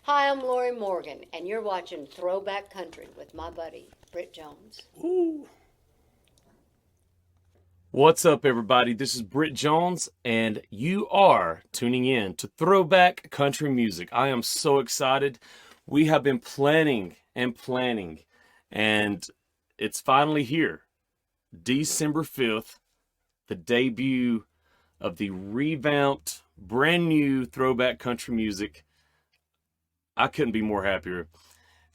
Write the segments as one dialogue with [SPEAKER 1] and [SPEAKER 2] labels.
[SPEAKER 1] Hi, I'm Lorrie Morgan, and you're watching Throwback Country with my buddy, Brit Jones.
[SPEAKER 2] Ooh. What's up, everybody? This is Brit Jones, and you are tuning in to Throwback Country Music. I am so excited. We have been planning, and it's finally here. December 5th, the debut of the revamped, brand new Throwback Country Music. I couldn't be more happier.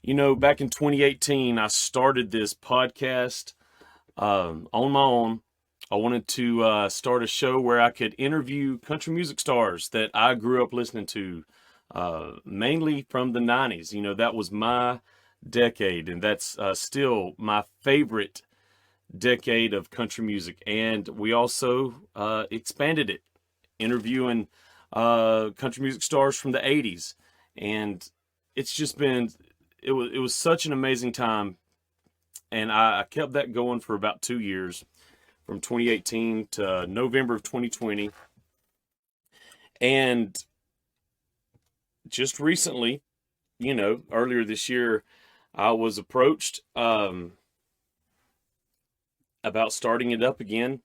[SPEAKER 2] You know, back in 2018, I started this podcast on my own. I wanted to start a show where I could interview country music stars that I grew up listening to, mainly from the 90s. You know, that was my decade, and that's still my favorite decade of country music. And we also expanded it, interviewing country music stars from the 80s. And it's just been, it was such an amazing time. And I kept that going for about 2 years, from 2018 to November of 2020. And just recently, you know, earlier this year, I was approached about starting it up again.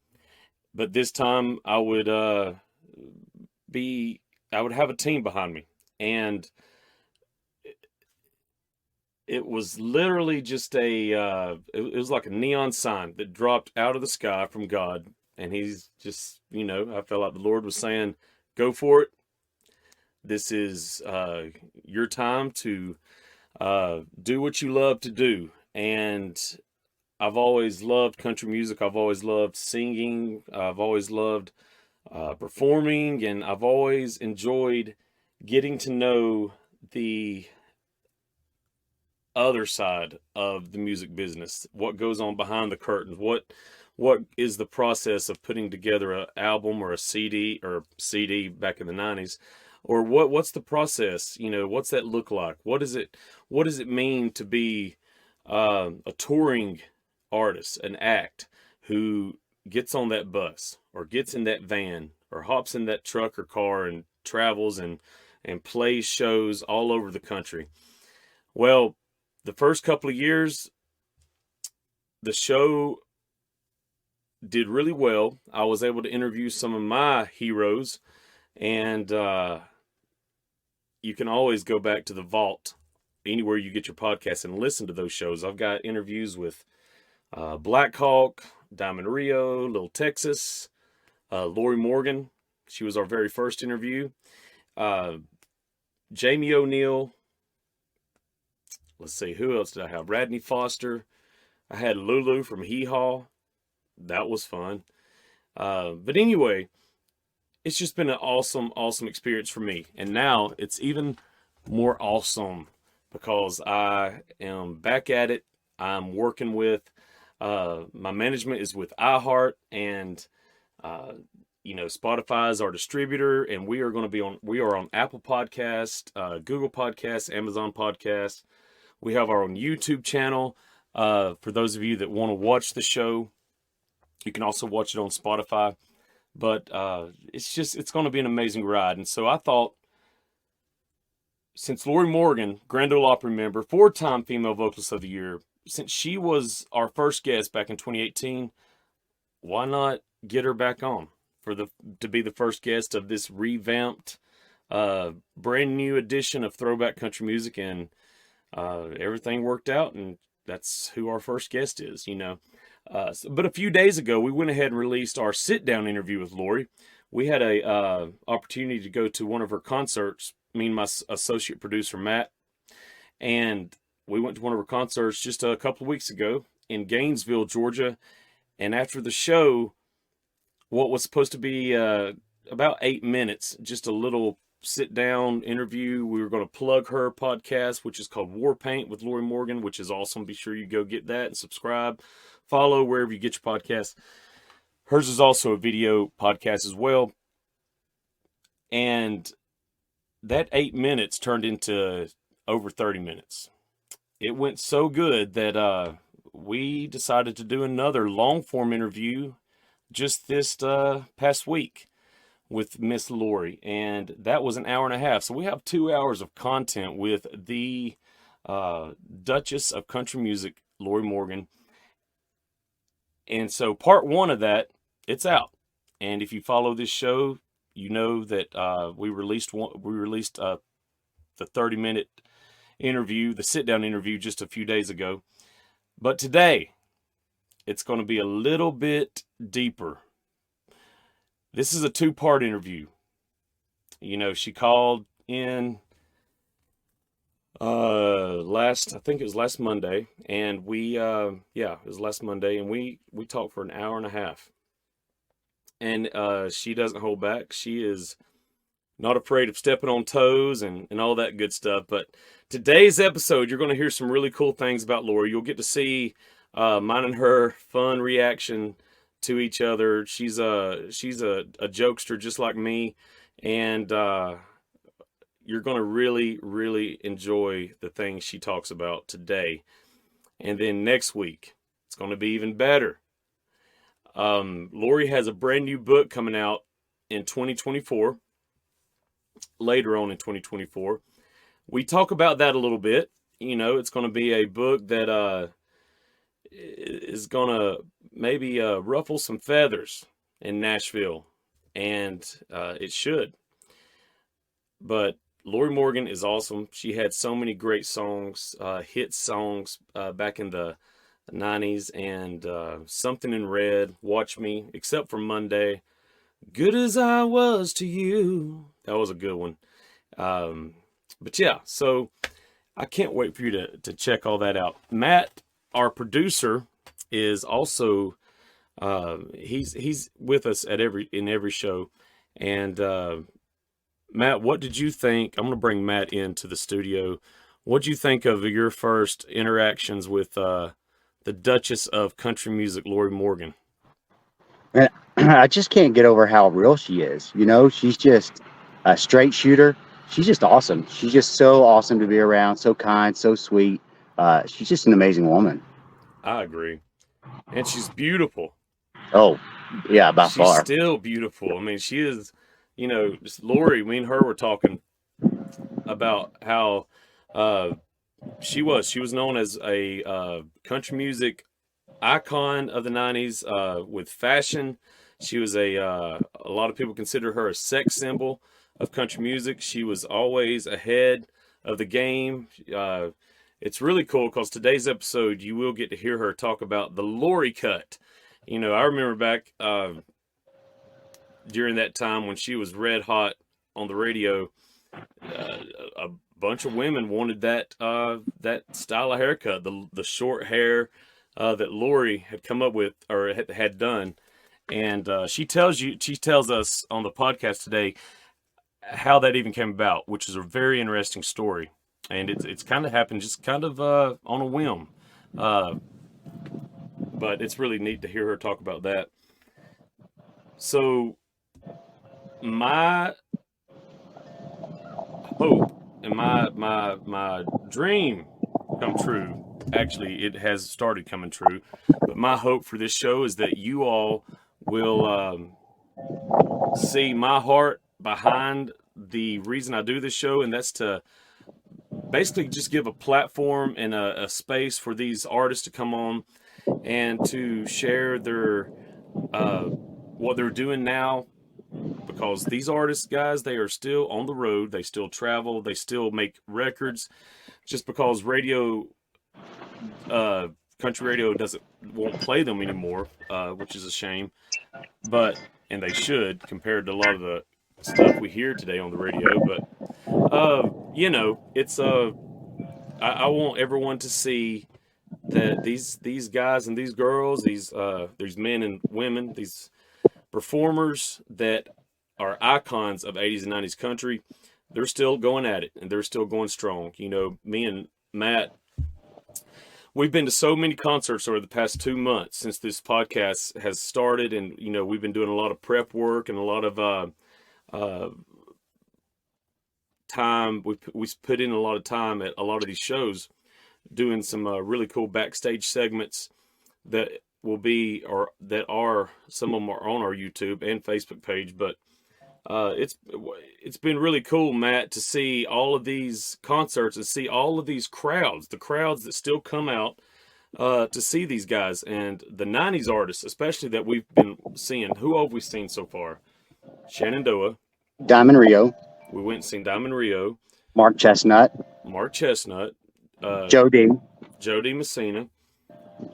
[SPEAKER 2] But this time I would have a team behind me. And it was literally just it was like a neon sign that dropped out of the sky from God. And he's just, you know, I felt like the Lord was saying, go for it. This is your time to do what you love to do. And I've always loved country music. I've always loved singing. I've always loved performing. And I've always enjoyed getting to know the other side of the music business, what goes on behind the curtains, what is the process of putting together an album or a CD back in the 90s, or what's the process, you know, what's that look like, what does it mean to be a touring artist, an act who gets on that bus or gets in that van or hops in that truck or car and travels and plays shows all over the country. Well, the first couple of years, the show did really well. I was able to interview some of my heroes, and you can always go back to the vault anywhere you get your podcast and listen to those shows. I've got interviews with Black Hawk, Diamond Rio, Little Texas, Lorrie Morgan. She was our very first interview. Jamie O'Neill. Let's see, who else did I have? Radney Foster. I had Lulu from Hee Haw. That was fun. But anyway, it's just been an awesome experience for me. And now it's even more awesome because I am back at it. I'm working with, my management is with iHeart, and you know, Spotify is our distributor, and we are on Apple Podcast, Google Podcasts, Amazon Podcasts. We have our own YouTube channel. For those of you that want to watch the show, you can also watch it on Spotify. But it's going to be an amazing ride. And so I thought, since Lorrie Morgan, Grand Ole Opry member, 4-time Female Vocalist of the Year, since she was our first guest back in 2018, why not get her back on to be the first guest of this revamped, brand new edition of Throwback Country Music? And everything worked out, and that's who our first guest is, you know. But a few days ago, we went ahead and released our sit-down interview with Lorrie. We had a opportunity to go to one of her concerts, me and my associate producer, Matt, and we went to one of her concerts just a couple of weeks ago in Gainesville, Georgia. And after the show, what was supposed to be about 8 minutes, just a little sit-down interview. We were going to plug her podcast, which is called War Paint with Lorrie Morgan, which is awesome. Be sure you go get that and subscribe. Follow wherever you get your podcasts. Hers is also a video podcast as well. And that 8 minutes turned into over 30 minutes. It went so good that we decided to do another long-form interview just this past week. with Miss Lorrie, and that was an hour and a half. So we have 2 hours of content with the Duchess of Country Music, Lorrie Morgan. And so part one of that, it's out. And if you follow this show, you know that we released the 30-minute interview, the sit-down interview, just a few days ago. But today, it's going to be a little bit deeper. This is a 2-part interview. You know, she called in I think it was last Monday, and it was last Monday, and we talked for an hour and a half. And she doesn't hold back. She is not afraid of stepping on toes and all that good stuff. But today's episode, you're going to hear some really cool things about Lorrie. You'll get to see mine and her fun reaction to each other. She's a jokester just like me, and you're going to really, really enjoy the things she talks about today. And then next week, it's going to be even better. Lorrie has a brand new book coming out in 2024, later on in 2024. We talk about that a little bit. You know, it's going to be a book that is going to maybe ruffle some feathers in Nashville, and it should. But Lorrie Morgan is awesome. She had so many great songs, hit songs back in the 90s, and Something in Red, Watch Me, Except for Monday, Good as I Was to You. That was a good one. But yeah, so I can't wait for you to check all that out. Matt, our producer, is also he's with us in every show. And Matt, what did you think? I'm going to bring Matt into the studio. What did you think of your first interactions with the Duchess of Country Music, Lorrie Morgan?
[SPEAKER 3] And I just can't get over how real she is. You know, she's just a straight shooter. She's just awesome. She's just so awesome to be around, so kind, so sweet. She's just an amazing woman.
[SPEAKER 2] I agree. And she's beautiful.
[SPEAKER 3] Oh, yeah, by far.
[SPEAKER 2] She's still beautiful. I mean, she is, you know, just Lorrie, me and her were talking about how she was known as a country music icon of the 90s with fashion. She was a lot of people consider her a sex symbol of country music. She was always ahead of the game. It's really cool because today's episode, you will get to hear her talk about the Lorrie cut. You know, I remember back during that time when she was red hot on the radio, a bunch of women wanted that style of haircut, the short hair that Lorrie had come up with or had done. And she tells us on the podcast today how that even came about, which is a very interesting story. And it's kind of happened just kind of on a whim. But it's really neat to hear her talk about that. So my hope and my dream come true. Actually, it has started coming true. But my hope for this show is that you all will see my heart behind the reason I do this show, and that's to basically just give a platform and a space for these artists to come on and to share their what they're doing now, because these artists, guys, they are still on the road. They still travel. They still make records. Just because country radio won't play them anymore, which is a shame. And they should, compared to a lot of the stuff we hear today on the radio. But you know, it's I want everyone to see that these guys and these girls, these men and women, these performers that are icons of 80s and 90s country, they're still going at it and they're still going strong. You know, me and Matt, we've been to so many concerts over the past 2 months since this podcast has started, and you know, we've been doing a lot of prep work and a lot of time. We put in a lot of time at a lot of these shows, doing some really cool backstage segments that will be, or that are, some of them are on our YouTube and Facebook page. But it's been really cool, Matt, to see all of these concerts and see all of these crowds, the crowds that still come out to see these guys, and the 90s artists, especially, that we've been seeing. Who have we seen so far? Shenandoah.
[SPEAKER 3] Diamond Rio.
[SPEAKER 2] We went and seen Diamond Rio.
[SPEAKER 3] Mark Chestnut. Joe D.
[SPEAKER 2] Joe D. Messina.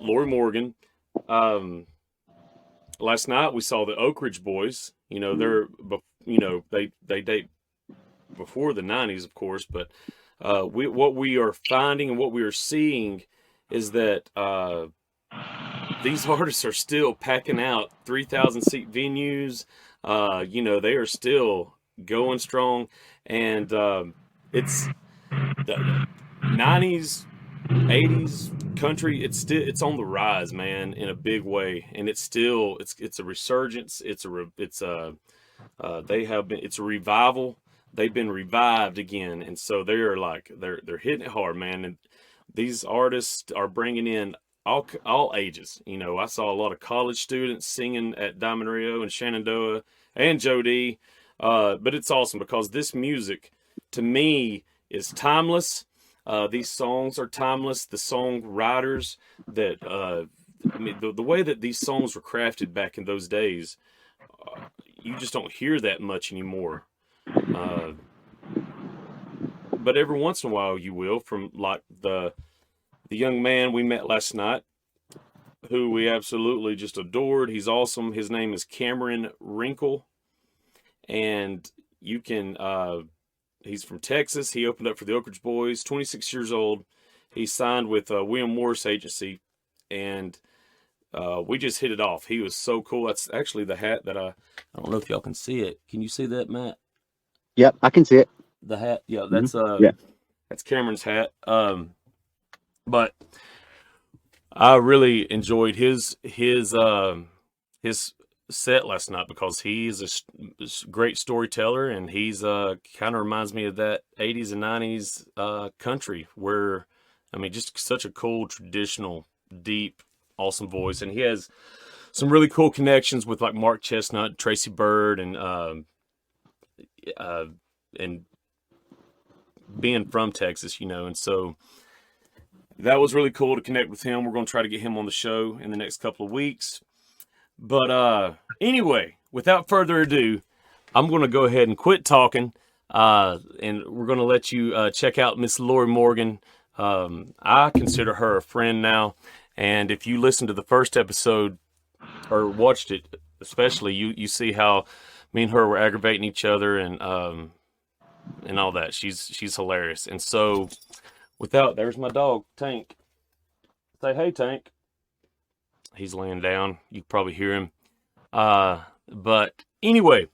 [SPEAKER 2] Lorrie Morgan. Last night we saw the Oak Ridge Boys. They date before the 90s, of course, but what we are finding and what we are seeing is that these artists are still packing out 3,000 seat venues. They are still going strong, and it's the 90s, 80s country. It's on the rise, man, in a big way, and it's a resurgence. It's a revival. They've been revived again, and so they're hitting it hard, man. And these artists are bringing in all ages. I saw a lot of college students singing at Diamond Rio and Shenandoah and Joe D. But it's awesome because this music, to me, is timeless. These songs are timeless. The songwriters the way that these songs were crafted back in those days, you just don't hear that much anymore. But every once in a while you will, from like the young man we met last night, who we absolutely just adored. He's awesome. His name is Cameron Wrinkle, and you can he's from Texas. He opened up for the Oak Ridge Boys, 26 years old. He signed with William Morris Agency, and we just hit it off. He was so cool. That's actually the hat that I don't know if y'all can see it. Can you see that, Matt?
[SPEAKER 3] Yep, I can see it.
[SPEAKER 2] The hat, yeah, that's that's Cameron's hat. But I really enjoyed his set last night because he's a great storyteller, and he's kind of reminds me of that 80s and 90s country, where just such a cool, traditional, deep, awesome voice. And he has some really cool connections with like Mark Chestnut, Tracy Byrd, and being from Texas, and so that was really cool to connect with him. We're going to try to get him on the show in the next couple of weeks. But anyway, without further ado, I'm going to go ahead and quit talking, and we're going to let you check out Miss Lorrie Morgan. I consider her a friend now, and if you listened to the first episode or watched it, especially, you see how me and her were aggravating each other and all that. She's hilarious. And so, there's my dog, Tank. Say hey, Tank. He's laying down. You can probably hear him. But anyway,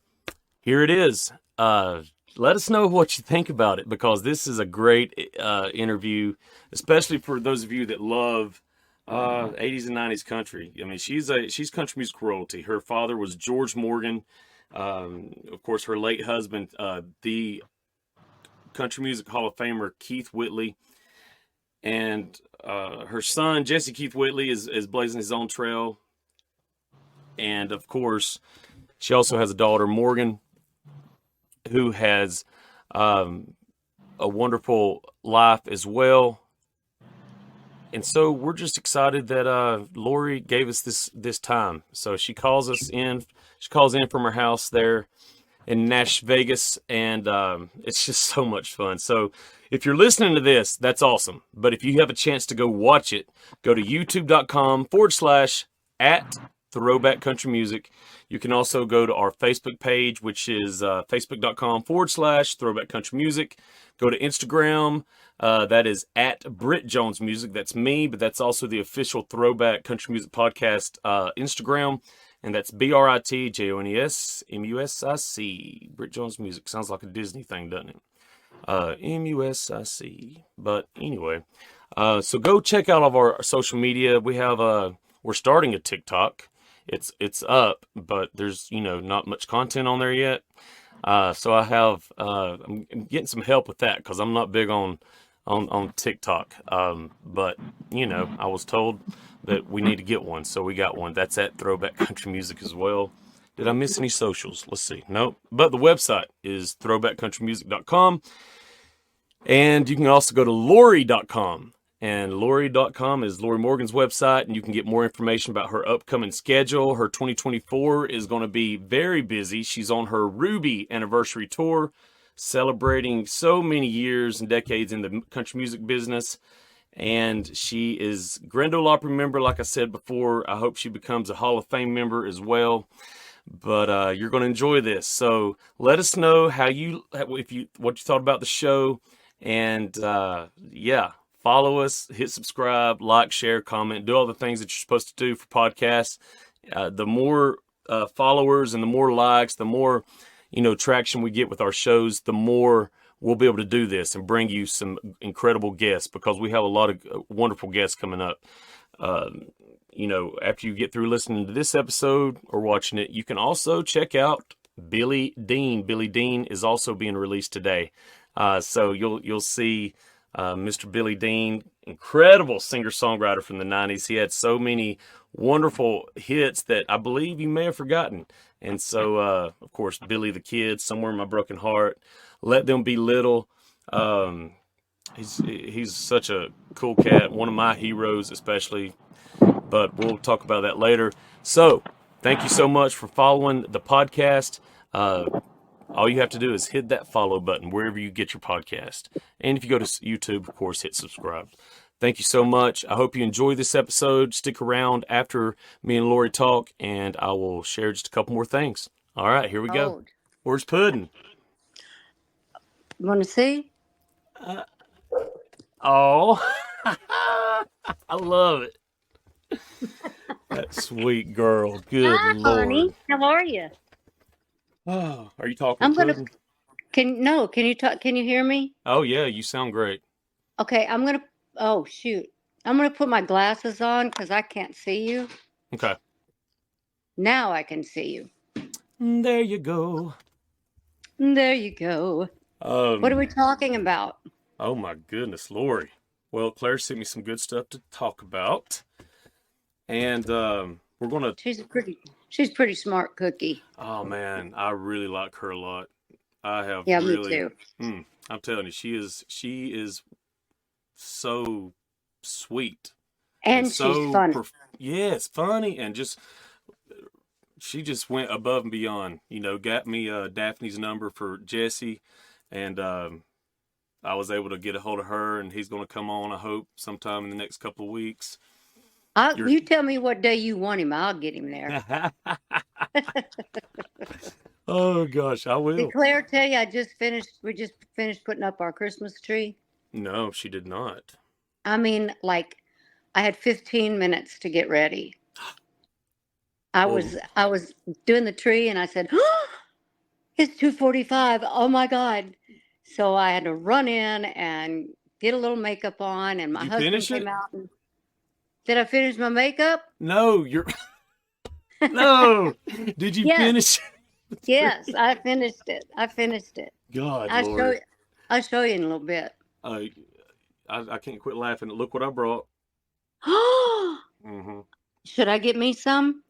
[SPEAKER 2] here it is. Let us know what you think about it, because this is a great interview, especially for those of you that love 80s and 90s country. She's country music royalty. Her father was George Morgan. Of course, her late husband, the Country Music Hall of Famer Keith Whitley, and her son Jesse Keith Whitley is blazing his own trail. And of course, she also has a daughter, Morgan, who has a wonderful life as well. And so we're just excited that Lorrie gave us this time. So she calls in from her house there in Nash Vegas, and it's just so much fun. So if you're listening to this, that's awesome. But if you have a chance to go watch it, go to youtube.com/@Throwback Country Music. You can also go to our Facebook page, which is facebook.com/Throwback Country Music. Go to Instagram. That is @Brit Jones Music. That's me, but that's also the official Throwback Country Music Podcast Instagram. And that's BritJonesMusic. Brit Jones Music. Sounds like a Disney thing, doesn't it? MUSIC. But anyway, so go check out all of our social media. We have we're starting a TikTok. It's up, but there's not much content on there yet. So I'm getting some help with that, because I'm not big on TikTok. But I was told that we need to get one, so we got one. That's at Throwback Country Music as well. Did I miss any socials? Let's see. Nope. But the website is throwbackcountrymusic.com. And you can also go to Lorrie.com. And Lorrie.com is Lorrie Morgan's website, and you can get more information about her upcoming schedule. Her 2024 is going to be very busy. She's on her Ruby anniversary tour, celebrating so many years and decades in the country music business. And she is Grand Ole Opry member, like I said before. I hope she becomes a Hall of Fame member as well. But you're going to enjoy this. So let us know what you thought about the show. And follow us, hit subscribe, like, share, comment, do all the things that you're supposed to do for podcasts. The more followers and the more likes, the more traction we get with our shows, the more we'll be able to do this and bring you some incredible guests, because we have a lot of wonderful guests coming up. After you get through listening to this episode or watching it, you can also check out Billy Dean. Billy Dean is also being released today. So you'll see Mr. Billy Dean, incredible singer-songwriter from the 90s. He had so many wonderful hits that I believe you may have forgotten. And so, of course, Billy the Kid, Somewhere in My Broken Heart, Let Them Be Little. He's such a cool cat, one of my heroes especially. But we'll talk about that later. So, thank you so much for following the podcast. All you have to do is hit that follow button wherever you get your podcast. And if you go to YouTube, of course, hit subscribe. Thank you so much. I hope you enjoy this episode. Stick around after me and Lorrie talk, and I will share just a couple more things. All right, here we go. Where's Puddin'?
[SPEAKER 1] You want to see?
[SPEAKER 2] I love it. That sweet girl. Good
[SPEAKER 1] Hi,
[SPEAKER 2] Lord.
[SPEAKER 1] honey. How are you?
[SPEAKER 2] Oh, are you talking?
[SPEAKER 1] I'm gonna.
[SPEAKER 2] Puddin'?
[SPEAKER 1] Can you talk? Can you hear me?
[SPEAKER 2] Oh yeah, you sound great.
[SPEAKER 1] Okay, I'm gonna. Oh shoot! I'm gonna put my glasses on because I can't see you.
[SPEAKER 2] Okay.
[SPEAKER 1] Now I can see you.
[SPEAKER 2] There you go.
[SPEAKER 1] There you go. What are we talking about?
[SPEAKER 2] Oh my goodness, Lorrie. Well, Claire sent me some good stuff to talk about, and we're gonna.
[SPEAKER 1] She's pretty smart cookie.
[SPEAKER 2] Oh man, I really like her a lot. I have.
[SPEAKER 1] Yeah,
[SPEAKER 2] really,
[SPEAKER 1] me too.
[SPEAKER 2] I'm telling you, she is so sweet,
[SPEAKER 1] And
[SPEAKER 2] so
[SPEAKER 1] she's funny.
[SPEAKER 2] Yes, funny, and she just went above and beyond. Got me Daphne's number for Jesse, and I was able to get a hold of her, and he's going to come on, I hope, sometime in the next couple of weeks.
[SPEAKER 1] You tell me what day you want him. I'll get him there.
[SPEAKER 2] Oh gosh, I will.
[SPEAKER 1] Did Claire tell you we just finished putting up our Christmas tree?
[SPEAKER 2] No, she did not.
[SPEAKER 1] I mean, like, I had 15 minutes to get ready. I was doing the tree, and I said, "Oh, it's 2:45. Oh my God." So I had to run in and get a little makeup on, and my husband came out. And, did I finish my makeup?
[SPEAKER 2] No, no. Did you finish?
[SPEAKER 1] Yes, I finished it.
[SPEAKER 2] God,
[SPEAKER 1] I'll show you in a little bit.
[SPEAKER 2] I can't quit laughing. Look what I brought. Mm-hmm.
[SPEAKER 1] Should I get me some?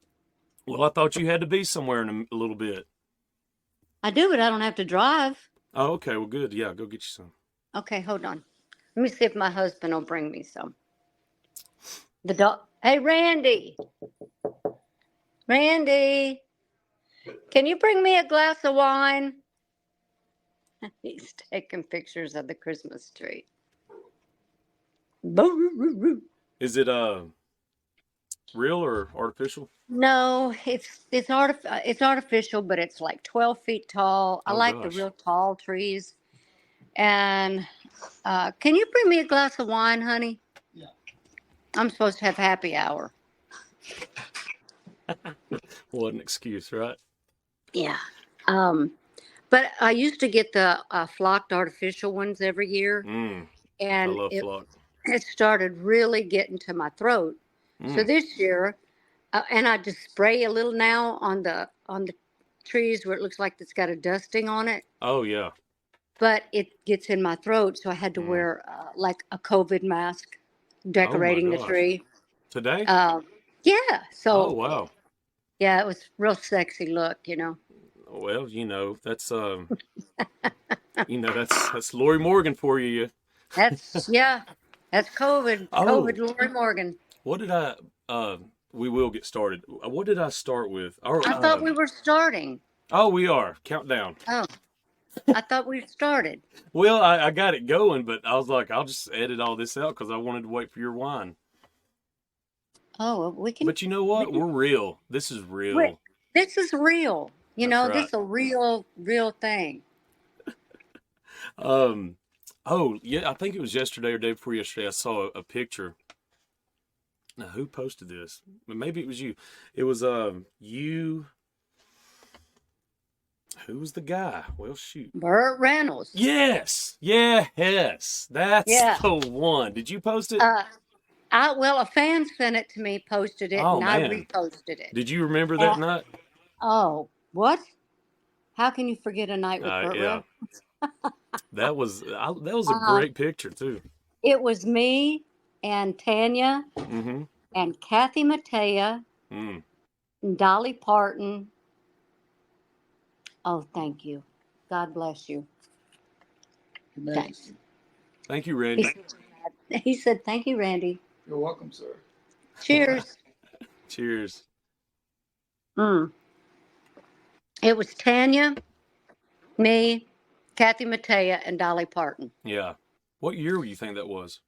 [SPEAKER 2] Well, I thought you had to be somewhere in a little bit.
[SPEAKER 1] I do, but I don't have to drive.
[SPEAKER 2] Oh, okay. Well, good. Yeah, go get you some.
[SPEAKER 1] Okay, hold on. Let me see if my husband will bring me some. The dog. Hey, Randy. Randy, can you bring me a glass of wine? He's taking pictures of the Christmas tree.
[SPEAKER 2] Is it real or artificial?
[SPEAKER 1] No, it's artificial, but it's like 12 feet tall. I like the real tall trees. And can you bring me a glass of wine, honey? Yeah. I'm supposed to have happy hour.
[SPEAKER 2] What an excuse, right?
[SPEAKER 1] Yeah. But I used to get the flocked artificial ones every year. And
[SPEAKER 2] I love flocked.
[SPEAKER 1] It started really getting to my throat. So this year, and I just spray a little now on the trees where it looks like it's got a dusting on it.
[SPEAKER 2] Oh yeah. But
[SPEAKER 1] it gets in my throat, so I had to wear like a COVID mask decorating the tree
[SPEAKER 2] today.
[SPEAKER 1] Yeah. So.
[SPEAKER 2] Oh wow.
[SPEAKER 1] Yeah, it was real sexy look, you know.
[SPEAKER 2] Well, that's Lorrie Morgan for you.
[SPEAKER 1] That's yeah. That's COVID.
[SPEAKER 2] Oh,
[SPEAKER 1] COVID Lorrie Morgan.
[SPEAKER 2] what did I? We will get started. What did I start with?
[SPEAKER 1] I thought we were starting.
[SPEAKER 2] Oh, we are. Countdown.
[SPEAKER 1] Oh, I thought we started.
[SPEAKER 2] Well, I got it going, but I was like, I'll just edit all this out because I wanted to wait for your wine.
[SPEAKER 1] Oh, well, we can.
[SPEAKER 2] But you know what? We're real. This is real.
[SPEAKER 1] Wait, this is real. You
[SPEAKER 2] That's
[SPEAKER 1] know,
[SPEAKER 2] right.
[SPEAKER 1] this is a real thing.
[SPEAKER 2] Oh, yeah, I think it was yesterday or day before yesterday. I saw a picture. Now, who posted this? Maybe it was you. It was you. Who was the guy? Well, shoot.
[SPEAKER 1] Burt Reynolds.
[SPEAKER 2] Yes. That's the one. Did you post it?
[SPEAKER 1] Well, a fan sent it to me, posted it,
[SPEAKER 2] Oh,
[SPEAKER 1] and
[SPEAKER 2] man.
[SPEAKER 1] I reposted it.
[SPEAKER 2] Did you remember that night?
[SPEAKER 1] Oh, what? How can you forget a night with Burt
[SPEAKER 2] Yeah.
[SPEAKER 1] Reynolds?
[SPEAKER 2] That was a great picture too.
[SPEAKER 1] It was me and Tanya
[SPEAKER 2] Mm-hmm.
[SPEAKER 1] and Kathy Mattea
[SPEAKER 2] Mm.
[SPEAKER 1] and Dolly Parton. Oh, thank you. God bless you. Thanks.
[SPEAKER 2] Thank you, Randy.
[SPEAKER 1] He said, thank you, Randy.
[SPEAKER 4] You're welcome, sir.
[SPEAKER 1] Cheers.
[SPEAKER 2] Cheers.
[SPEAKER 1] It was Tanya, me, Kathy Mattea, and Dolly Parton.
[SPEAKER 2] Yeah. What year do you think that was?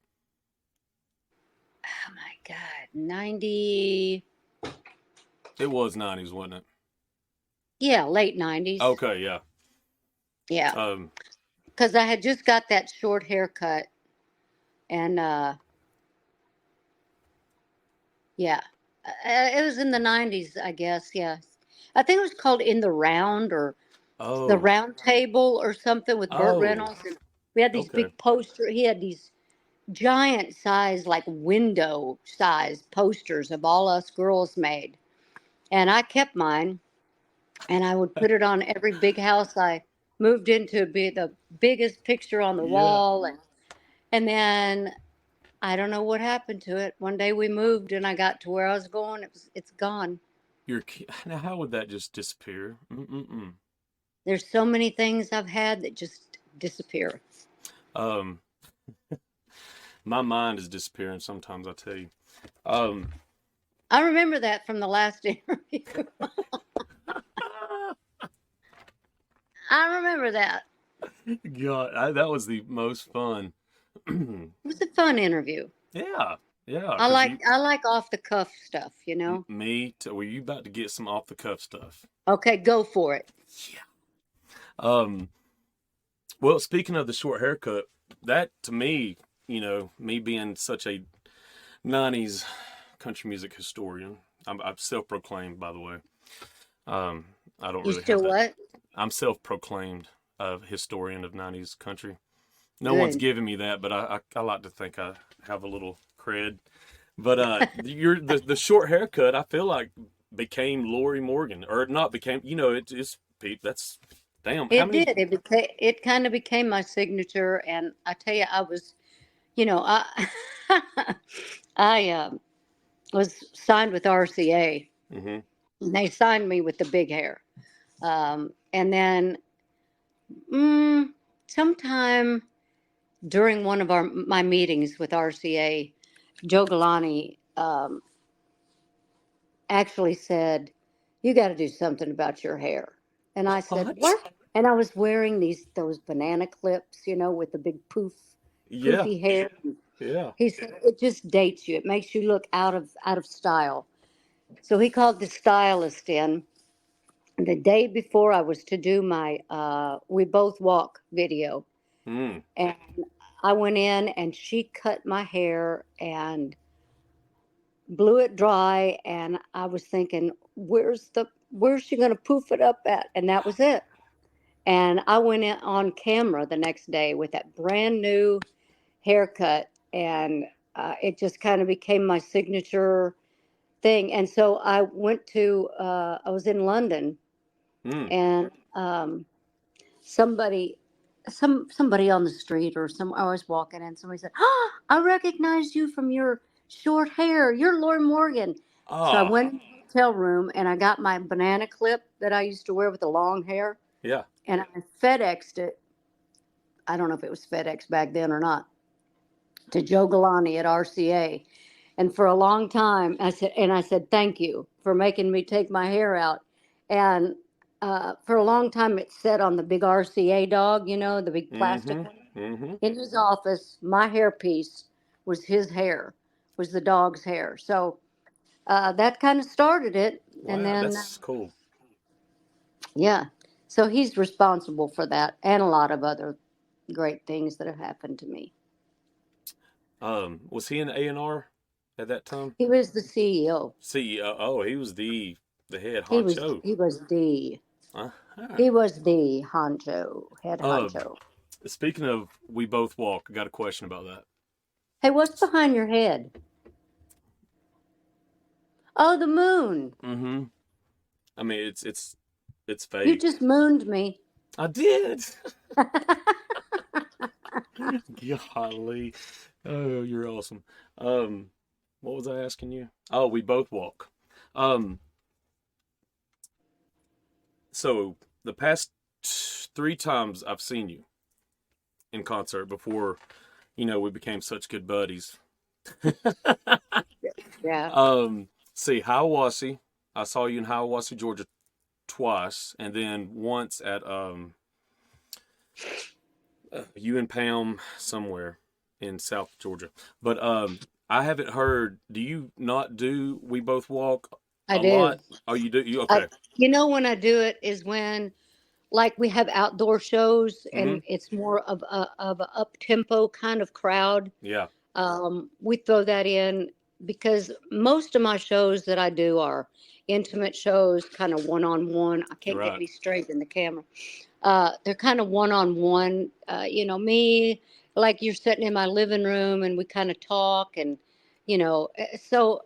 [SPEAKER 1] Oh, my God. 90.
[SPEAKER 2] It was 90s, wasn't it?
[SPEAKER 1] Yeah, late 90s.
[SPEAKER 2] Okay, yeah.
[SPEAKER 1] Yeah. Because I had just got that short haircut. And, yeah. It was in the 90s, I guess, yeah. I think it was called In the Round or The Round Table or something with Burt Reynolds. And we had these big posters. He had these giant size, like window size posters of all us girls made. And I kept mine. And I would put it on every big house I moved into, be the biggest picture on the wall. And then I don't know what happened to it. One day we moved and I got to where I was going. It's gone.
[SPEAKER 2] Now, how would that just disappear? Mm-mm-mm.
[SPEAKER 1] There's so many things I've had that just disappear.
[SPEAKER 2] My mind is disappearing sometimes, I tell you.
[SPEAKER 1] I remember that from the last interview. I remember that.
[SPEAKER 2] God, that was the most fun.
[SPEAKER 1] It was a fun interview.
[SPEAKER 2] Yeah.
[SPEAKER 1] I like off the cuff stuff, you know.
[SPEAKER 2] Me too. Were you about to get some off the cuff stuff?
[SPEAKER 1] Okay, go for it.
[SPEAKER 2] Yeah. Well, speaking of the short haircut, that to me, me being such a 90s country music historian, I'm self-proclaimed, by the way. I don't
[SPEAKER 1] You
[SPEAKER 2] really
[SPEAKER 1] still
[SPEAKER 2] have that.
[SPEAKER 1] what?
[SPEAKER 2] I'm self-proclaimed historian of 90s country. No
[SPEAKER 1] Good.
[SPEAKER 2] one's giving me that, but I like to think I have a little cred. But the short haircut, I feel like became Lorrie Morgan, or not became. That's damn.
[SPEAKER 1] It kind of became my signature, and I tell you, I was, I was signed with RCA.
[SPEAKER 2] Mm-hmm.
[SPEAKER 1] And they signed me with the big hair. And then sometime during one of my meetings with RCA, Joe Galani actually said, "You got to do something about your hair." And I said, "What?" And I was wearing those banana clips, with the big poofy hair.
[SPEAKER 2] Yeah.
[SPEAKER 1] He said, "It just dates you. It makes you look out of style." So he called the stylist in. The day before I was to do my We Both Walk video. And I went in and she cut my hair and blew it dry. And I was thinking, where's she going to poof it up at? And that was it. And I went in on camera the next day with that brand new haircut. And it just kind of became my signature thing. And so I went to, I was in London. And somebody on the street I was walking and somebody said, "I recognize you from your short hair. You're Lorrie Morgan." So I hotel room, and I got my banana clip that I used to wear with the long hair,
[SPEAKER 2] Yeah.
[SPEAKER 1] and I FedExed it. I don't know if it was FedEx back then or not, to Joe Galani at RCA. And for a long time, I said, thank you for making me take my hair out. And for a long time, it sat on the big RCA dog, you know, the big plastic one.
[SPEAKER 2] Mm-hmm.
[SPEAKER 1] In his office, my hairpiece was his hair, was the dog's hair. So that kind of started it.
[SPEAKER 2] Wow,
[SPEAKER 1] And then,
[SPEAKER 2] that's cool.
[SPEAKER 1] yeah. So he's responsible for that and a lot of other great things that have happened to me.
[SPEAKER 2] Was he in A&R at that time?
[SPEAKER 1] He was the CEO.
[SPEAKER 2] CEO. Oh, he was the head
[SPEAKER 1] He was
[SPEAKER 2] honcho.
[SPEAKER 1] he was the
[SPEAKER 2] Uh-huh.
[SPEAKER 1] he was the head
[SPEAKER 2] Um,
[SPEAKER 1] honcho.
[SPEAKER 2] Speaking of We Both Walk, I got a question about that.
[SPEAKER 1] Hey, what's behind your head? Oh, the moon.
[SPEAKER 2] Mm-hmm. I mean, it's fake.
[SPEAKER 1] You just mooned me.
[SPEAKER 2] I did. Golly. Oh, you're awesome. What was I asking you? Oh, We Both Walk. So the past 3 times I've seen you in concert before, you know, we became such good buddies.
[SPEAKER 1] Yeah.
[SPEAKER 2] See, Hiawassee. I saw you in Hiawassee, Georgia twice, and then once at you and Pam somewhere in South Georgia. But I haven't heard. Do you not do We Both Walk
[SPEAKER 1] I
[SPEAKER 2] a
[SPEAKER 1] do.
[SPEAKER 2] lot? Oh, you do. You okay?
[SPEAKER 1] You know when I do it is when, like, we have outdoor shows and
[SPEAKER 2] Mhm.
[SPEAKER 1] it's more of a up tempo kind of crowd.
[SPEAKER 2] Yeah.
[SPEAKER 1] We throw that in because most of my shows that I do are intimate shows, kind of one-on-one. I can't get
[SPEAKER 2] Right.
[SPEAKER 1] me straight in the camera. They're kind of one-on-one. You know, me, like you're sitting in my living room and we kind of talk and, you know, so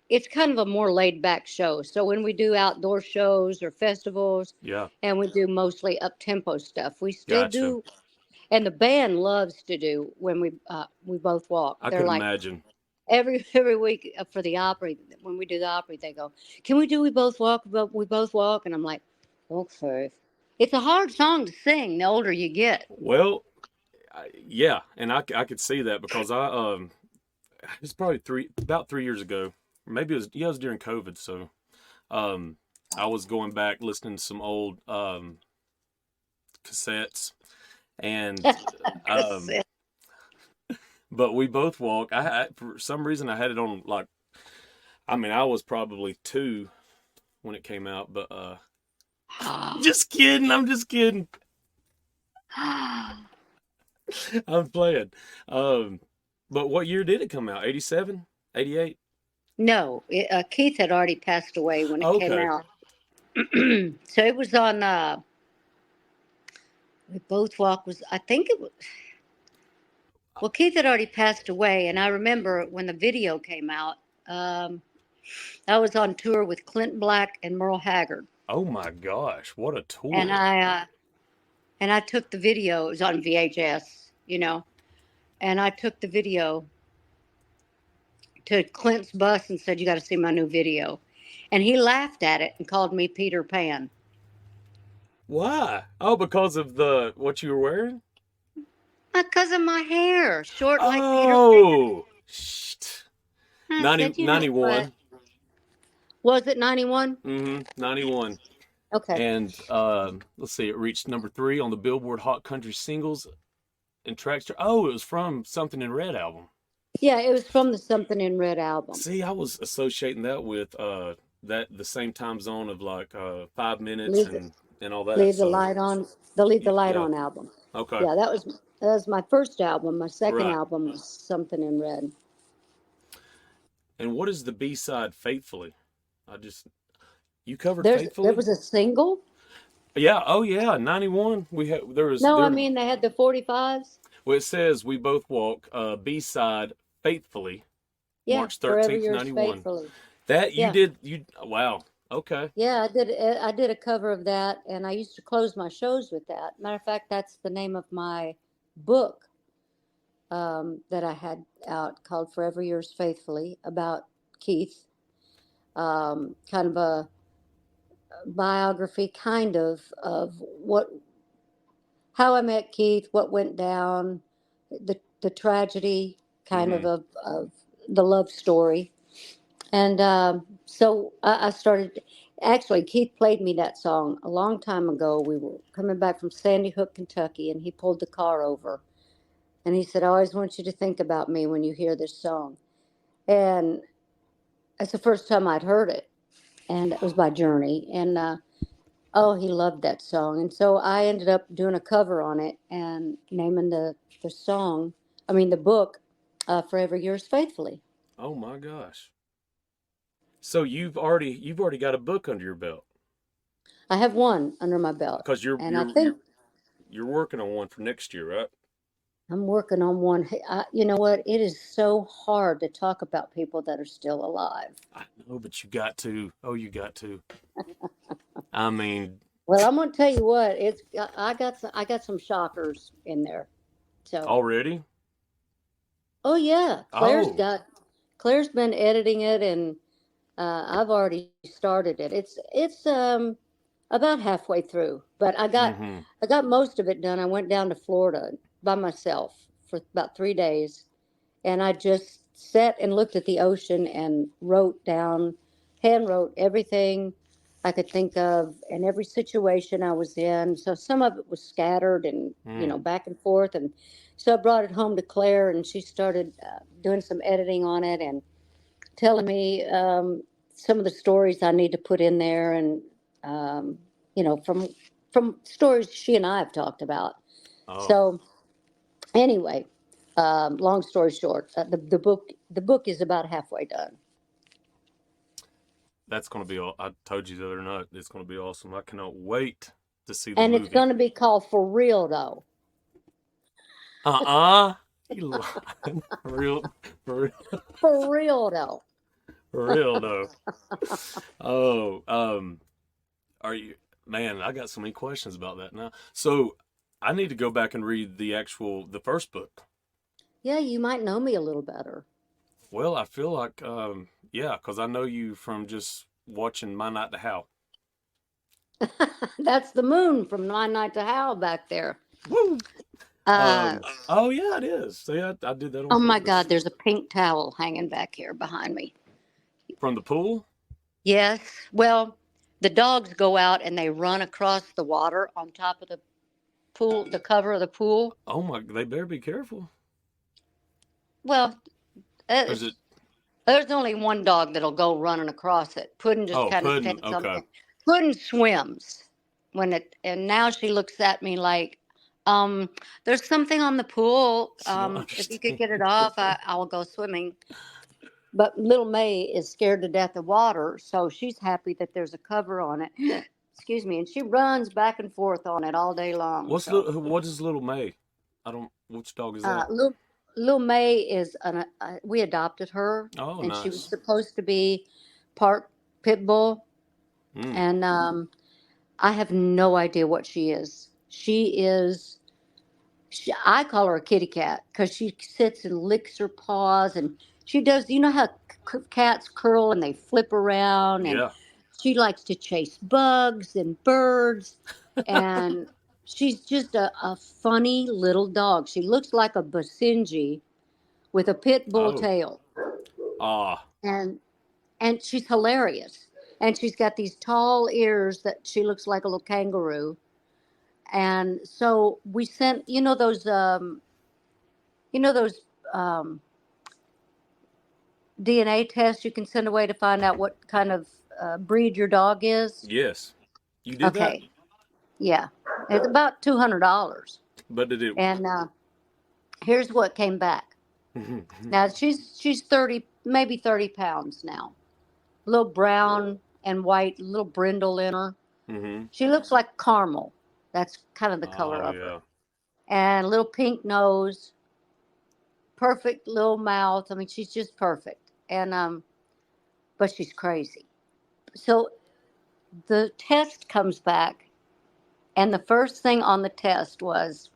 [SPEAKER 1] it's kind of a more laid back show. So when we do outdoor shows or festivals
[SPEAKER 2] Yeah.
[SPEAKER 1] and we do mostly up tempo stuff, we still
[SPEAKER 2] Gotcha.
[SPEAKER 1] do. And the band loves to do when we both walk.
[SPEAKER 2] I
[SPEAKER 1] They're
[SPEAKER 2] could
[SPEAKER 1] like
[SPEAKER 2] imagine.
[SPEAKER 1] every week for the Opry. When we do the Opry, they go, "Can we do We Both Walk? We both walk." And I'm like, "Okay." It's a hard song to sing. The older you get.
[SPEAKER 2] Well, yeah, and I could see that because it's probably about 3 years ago, or maybe it was during COVID. So I was going back listening to some old cassettes, and but We Both Walk. For some reason I had it on, like, I mean, I was probably 2 when it came out, but just kidding. I'm just kidding. I'm playing. But what year did it come out? 87? 88?
[SPEAKER 1] No, Keith had already passed away when it came
[SPEAKER 2] Okay.
[SPEAKER 1] out. So it was on. We Both Walk was, I think it was. Well, Keith had already passed away, and I remember when the video came out. I was on tour with Clint Black and Merle Haggard,
[SPEAKER 2] Oh my gosh, what a tour.
[SPEAKER 1] and I took the video. It was on VHS, you know, and I took the video to Clint's bus and said, "You got to see my new video," and he laughed at it and called me Peter Pan.
[SPEAKER 2] Why? Oh, because of what you were wearing?
[SPEAKER 1] Because of my hair, short like Peter Pan.
[SPEAKER 2] Oh,
[SPEAKER 1] I
[SPEAKER 2] 90,
[SPEAKER 1] said, you know
[SPEAKER 2] 91.
[SPEAKER 1] what? Was it 91?
[SPEAKER 2] 91.
[SPEAKER 1] Okay.
[SPEAKER 2] And let's see, it reached number 3 on the Billboard Hot Country Singles and Tracks. Oh, it was from Something in Red album.
[SPEAKER 1] Yeah, it was from the Something in Red album.
[SPEAKER 2] See, I was associating that with the same time zone of like 5 minutes and all that.
[SPEAKER 1] Leave the Light On. The Leave the Light
[SPEAKER 2] Yeah.
[SPEAKER 1] On album.
[SPEAKER 2] Okay.
[SPEAKER 1] Yeah, that was my first album. My second
[SPEAKER 2] Right.
[SPEAKER 1] album was Something in Red.
[SPEAKER 2] And what is the B-side, Faithfully? You covered
[SPEAKER 1] There
[SPEAKER 2] Faithfully?
[SPEAKER 1] was a single?
[SPEAKER 2] Yeah, oh yeah, 91.
[SPEAKER 1] I mean they had the 45s.
[SPEAKER 2] Well, it says We Both Walk, B-side, Faithfully,
[SPEAKER 1] Yeah,
[SPEAKER 2] March
[SPEAKER 1] Forever
[SPEAKER 2] 13th,
[SPEAKER 1] Yours
[SPEAKER 2] 91.
[SPEAKER 1] Faithfully.
[SPEAKER 2] That you
[SPEAKER 1] Yeah.
[SPEAKER 2] did, wow, okay.
[SPEAKER 1] Yeah, I did a cover of that, and I used to close my shows with that. Matter of fact, that's the name of my book that I had out called Forever Yours Faithfully about Keith. kind of a biography, of how I met Keith, what went down, the tragedy, kind
[SPEAKER 2] Mm-hmm.
[SPEAKER 1] of the love story. And so I started. Actually, Keith played me that song a long time ago. We were coming back from Sandy Hook, Kentucky, and he pulled the car over. And he said, "I always want you to think about me when you hear this song." And that's the first time I'd heard it. And it was by Journey. And oh, he loved that song. And so I ended up doing a cover on it and naming the song, the book, Forever Yours Faithfully.
[SPEAKER 2] Oh my gosh. So you've already got a book under your belt
[SPEAKER 1] I have one under my belt.
[SPEAKER 2] because you're
[SPEAKER 1] And I
[SPEAKER 2] you're
[SPEAKER 1] think
[SPEAKER 2] you're you're working on one for next year, right?
[SPEAKER 1] I'm working on one. Hey, you know what? It is so hard to talk about people that are still alive.
[SPEAKER 2] I know, but you got to. Oh, you got to. I mean,
[SPEAKER 1] Well, I'm going to tell you what. I got some shockers in there. So,
[SPEAKER 2] already?
[SPEAKER 1] oh yeah,
[SPEAKER 2] Oh.
[SPEAKER 1] Claire's been editing it, and I've already started it. It's about halfway through, but
[SPEAKER 2] Mm-hmm.
[SPEAKER 1] I got most of it done. I went down to Florida by myself for about 3 days, and I just sat and looked at the ocean and hand wrote everything I could think of and every situation I was in. So some of it was scattered and
[SPEAKER 2] Mm.
[SPEAKER 1] back and forth, and so I brought it home to Claire, and she started doing some editing on it and telling me some of the stories I need to put in there, and um, from stories she and I have talked about.
[SPEAKER 2] Oh,
[SPEAKER 1] So anyway, long story short, the book is about halfway done,
[SPEAKER 2] that's gonna be all. I told you the other night. It's gonna be awesome. I cannot wait to see the
[SPEAKER 1] and it's
[SPEAKER 2] movie.
[SPEAKER 1] going to be called For Real though.
[SPEAKER 2] Uh-uh. You lying. For real. For real.
[SPEAKER 1] For real though.
[SPEAKER 2] For real though. Oh, are you, man, I got so many questions about that now. So I need to go back and read the first book.
[SPEAKER 1] Yeah, you might know me a little better.
[SPEAKER 2] Well, I feel like, yeah, because I know you from just watching My Night to Howl.
[SPEAKER 1] That's the moon from Nine Night to Howl back there.
[SPEAKER 2] Woo!
[SPEAKER 1] Uh,
[SPEAKER 2] Oh yeah, it is. See, I did that on
[SPEAKER 1] oh my
[SPEAKER 2] purpose.
[SPEAKER 1] God, there's a pink towel hanging back here behind me.
[SPEAKER 2] From the pool?
[SPEAKER 1] Yes. Well, the dogs go out and they run across the water on top of the pool, the cover of the pool.
[SPEAKER 2] Oh my, they better be careful.
[SPEAKER 1] Well,
[SPEAKER 2] Or is it?
[SPEAKER 1] there's only one dog that'll go running across it. Puddin just
[SPEAKER 2] Oh,
[SPEAKER 1] kind of
[SPEAKER 2] pudding.
[SPEAKER 1] stands on
[SPEAKER 2] Okay.
[SPEAKER 1] it. Puddin swims and now she looks at me like, there's something on the pool.
[SPEAKER 2] She don't
[SPEAKER 1] If you could
[SPEAKER 2] understand.
[SPEAKER 1] get it off, I will go swimming. But little May is scared to death of water, so she's happy that there's a cover on it. Excuse me, and she runs back and forth on it all day long. So,
[SPEAKER 2] What is Little May? I don't. Which dog is
[SPEAKER 1] uh,
[SPEAKER 2] that?
[SPEAKER 1] little little May we adopted her,
[SPEAKER 2] Oh,
[SPEAKER 1] and she was
[SPEAKER 2] nice.
[SPEAKER 1] supposed to be part pit bull,
[SPEAKER 2] Mm.
[SPEAKER 1] and I have no idea what she is. I call her a kitty cat because she sits and licks her paws, and she does. You know how cats curl and they flip around, and
[SPEAKER 2] Yeah.
[SPEAKER 1] she likes to chase bugs and birds, and she's just a funny little dog. She looks like a Basenji with a pit bull
[SPEAKER 2] Oh.
[SPEAKER 1] tail,
[SPEAKER 2] Ah.
[SPEAKER 1] and she's hilarious. And she's got these tall ears that she looks like a little kangaroo. And so we sent, you know those um, DNA tests you can send away to find out what kind of breed your dog is.
[SPEAKER 2] Yes. You did that?
[SPEAKER 1] Okay, yeah, it's about $200.
[SPEAKER 2] But did it?
[SPEAKER 1] And here's what came back. Now she's 30, maybe 30 pounds now. A little brown and white, little brindle in her.
[SPEAKER 2] Mm-hmm.
[SPEAKER 1] She looks like caramel. That's kind of the color
[SPEAKER 2] Oh
[SPEAKER 1] of her.
[SPEAKER 2] yeah.
[SPEAKER 1] And a little pink nose, perfect little mouth. I mean, she's just perfect. And but she's crazy. So the test comes back, and the first thing on the test was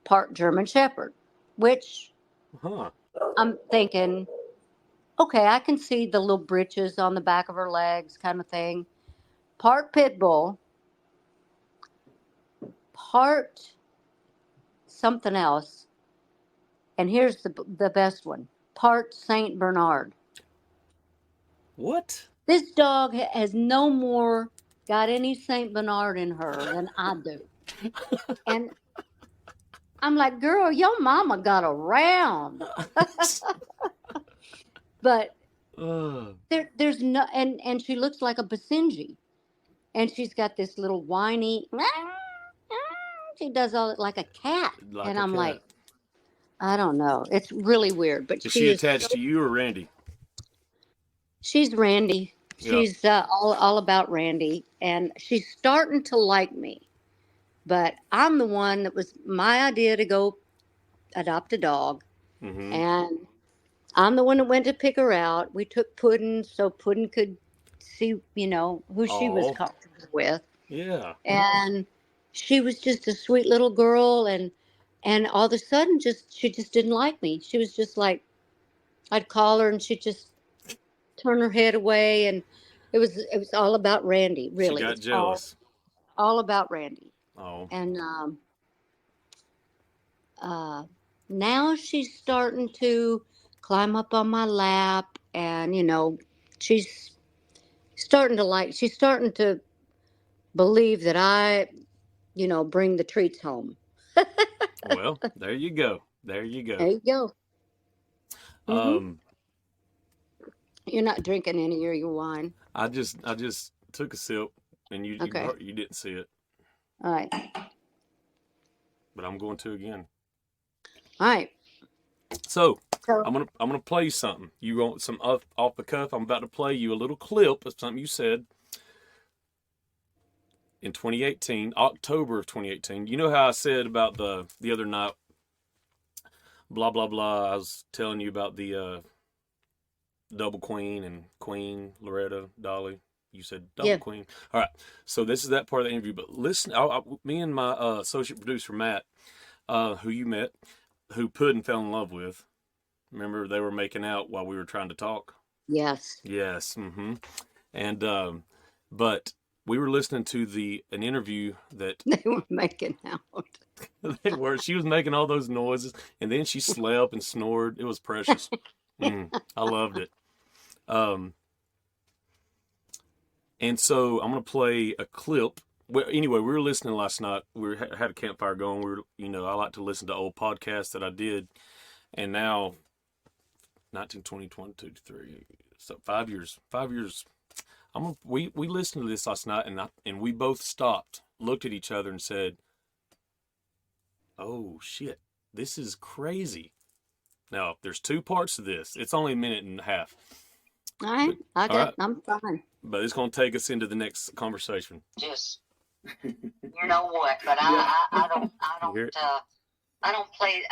[SPEAKER 1] part German Shepherd, which
[SPEAKER 2] Huh.
[SPEAKER 1] I'm thinking, okay, I can see the little britches on the back of her legs kind of thing. Part pit bull, part something else. And here's the best one. Part Saint Bernard.
[SPEAKER 2] What?
[SPEAKER 1] This dog has no more got any Saint Bernard in her than I do. And I'm like, girl, your mama got around. But there's no, and she looks like a Basenji. And she's got this little whiny, she does all like a cat.
[SPEAKER 2] Like
[SPEAKER 1] and
[SPEAKER 2] a
[SPEAKER 1] I'm
[SPEAKER 2] cat.
[SPEAKER 1] like, I don't know. It's really weird. But
[SPEAKER 2] Is she attached to you or Randy?
[SPEAKER 1] She's Randy.
[SPEAKER 2] Yeah.
[SPEAKER 1] She's all about Randy. And she's starting to like me. But I'm the one that was my idea to go adopt a dog.
[SPEAKER 2] Mm-hmm.
[SPEAKER 1] And I'm the one that went to pick her out. We took Puddin' so Puddin' could see, who she was comfortable with.
[SPEAKER 2] Yeah.
[SPEAKER 1] And she was just a sweet little girl. And all of a sudden, she just didn't like me. She was just like, I'd call her and she'd just turn her head away. And it was all about Randy, really.
[SPEAKER 2] She got jealous.
[SPEAKER 1] All about Randy.
[SPEAKER 2] Oh.
[SPEAKER 1] And now she's starting to climb up on my lap, and she's starting to believe that I bring the treats home.
[SPEAKER 2] Well, there you go.
[SPEAKER 1] There you go. Mm-hmm. You're not drinking any of your wine.
[SPEAKER 2] I just took a sip, and you didn't see it.
[SPEAKER 1] All right.
[SPEAKER 2] But I'm going to again.
[SPEAKER 1] All right.
[SPEAKER 2] So I'm gonna play you something. You want some off the cuff? I'm about to play you a little clip of something you said in 2018, October of 2018. You know how I said about the other night, blah blah blah. I was telling you about the double queen and queen Loretta Dolly. You said double queen. All right. So this is that part of the interview. But listen, me and my associate producer Matt, who you met, who Puddin' fell in love with. Remember, they were making out while we were trying to talk? Yes. Mm-hmm. And, but we were listening to an interview that...
[SPEAKER 1] They were making out.
[SPEAKER 2] They were. She was making all those noises, and then she slept and snored. It was precious. I loved it. And so I'm going to play a clip. Well, anyway, we were listening last night. We had a campfire going. I like to listen to old podcasts that I did. And now, 19, 20, 22, 23, so 5 years. We listened to this last night, and we both stopped, looked at each other, and said, "Oh shit, this is crazy." Now, there's two parts to this. It's only a minute and a half.
[SPEAKER 1] All right, I'm fine.
[SPEAKER 2] But it's going to take us into the next conversation.
[SPEAKER 4] Just, you know what? But I don't play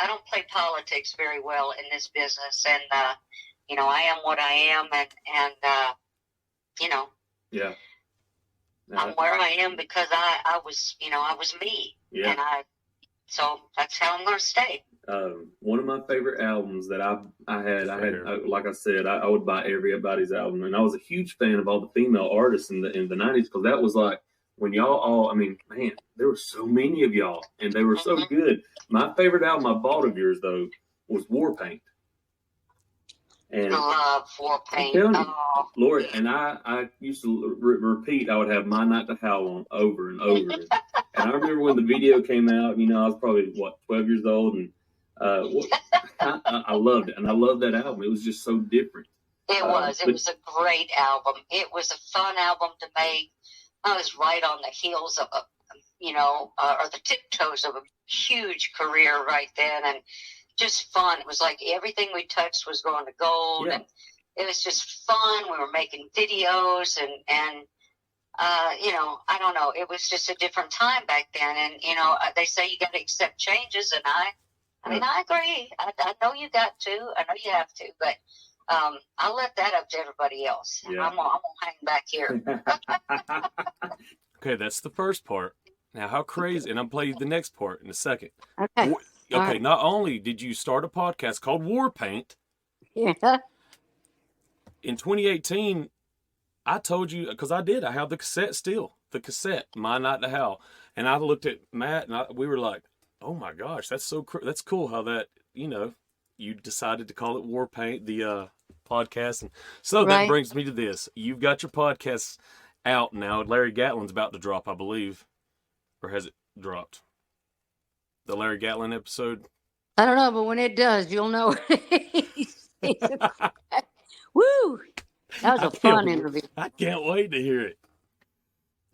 [SPEAKER 4] politics very well in this business, and I am what I am, and
[SPEAKER 2] yeah,
[SPEAKER 4] I'm where I am because I was me,
[SPEAKER 2] yeah,
[SPEAKER 4] and so that's how I'm going to stay.
[SPEAKER 2] One of my favorite albums that I had, like I said, I would buy everybody's album, and I was a huge fan of all the female artists in the 90s, because that was like when y'all all, man, there were so many of y'all, and they were so good. My favorite album I bought of yours, though, was War Paint. And
[SPEAKER 4] I love War Paint.
[SPEAKER 2] Lord, and I used to repeat, I would have My Night to Howl on over and over. And I remember when the video came out, I was probably, 12 years old, and I loved it. And I loved that album. It was just so different.
[SPEAKER 4] It was. It was a great album. It was a fun album to make. I was right on the heels of or the tiptoes of a huge career right then, and just fun. It was like everything we touched was going to gold, and it was just fun. We were making videos, and I don't know. It was just a different time back then, and they say you got to accept changes, and I agree. I know you got to. I know you have to, but I'll let that up to everybody else. Yeah. I'm gonna hang back here.
[SPEAKER 2] Okay, that's the first part. Now, how crazy, and I'll play you the next part in a second.
[SPEAKER 1] Okay.
[SPEAKER 2] Okay, not only did you start a podcast called War Paint,
[SPEAKER 1] yeah,
[SPEAKER 2] in 2018, I told you, because I have the cassette still, My Night to Howl. And I looked at Matt and we were like, oh my gosh, that's that's cool how that, you decided to call it War Paint, the podcast. And so that brings me to this. You've got your podcast out now. Larry Gatlin's about to drop, I believe. Or has it dropped? The Larry Gatlin episode?
[SPEAKER 1] I don't know, but when it does, you'll know. Woo! That was a fun interview.
[SPEAKER 2] I can't wait to hear it.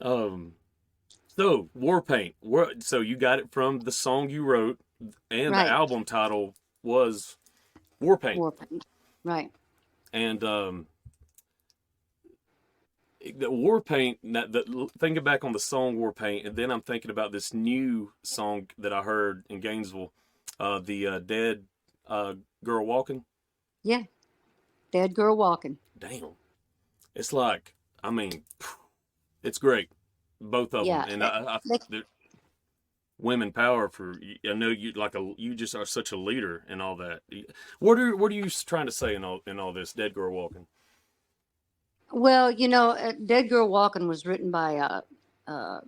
[SPEAKER 2] So War Paint. So you got it from the song you wrote, and the album title was War Paint.
[SPEAKER 1] War Paint, right?
[SPEAKER 2] And the War Paint. Thinking back on the song War Paint, and then I'm thinking about this new song that I heard in Gainesville, the Dead Girl Walking.
[SPEAKER 1] Yeah, Dead Girl Walking.
[SPEAKER 2] Damn, it's like, I mean, it's great, both of them, and I women power for. I know you just are such a leader and all that. What are you trying to say in all this, Dead Girl Walking?
[SPEAKER 1] Well, Dead Girl Walking was written by a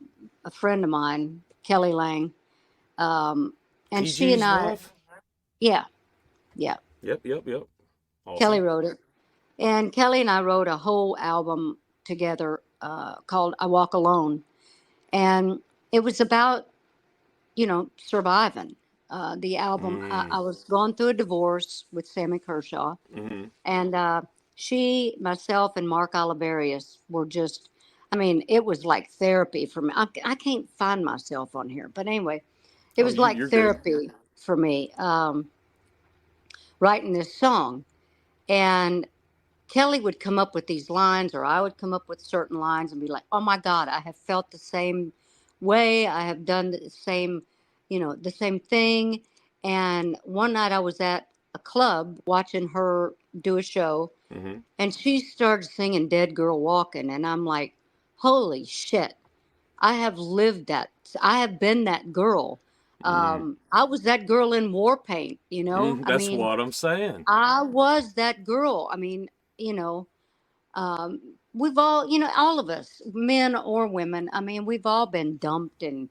[SPEAKER 1] friend of mine, Kelly Lang, and
[SPEAKER 2] PG's
[SPEAKER 1] she and I,
[SPEAKER 2] wife?
[SPEAKER 1] yeah.
[SPEAKER 2] Yep. Awesome.
[SPEAKER 1] Kelly wrote it. And Kelly and I wrote a whole album together called I Walk Alone. And it was about, surviving. The album, I was going through a divorce with Sammy Kershaw. Mm-hmm. And she, myself, and Mark Oliverius were just, it was like therapy for me. I can't find myself on here. But anyway, it was like therapy for me, writing this song. And Kelly would come up with these lines, or I would come up with certain lines and be like, oh my God, I have felt the same way. I have done the same, the same thing. And one night I was at a club watching her do a show, mm-hmm. and she started singing Dead Girl Walking. And I'm like, holy shit, I have lived that. I have been that girl. I was that girl in War Paint,
[SPEAKER 2] That's what I'm saying.
[SPEAKER 1] I was that girl. We've all, all of us, men or women, we've all been dumped and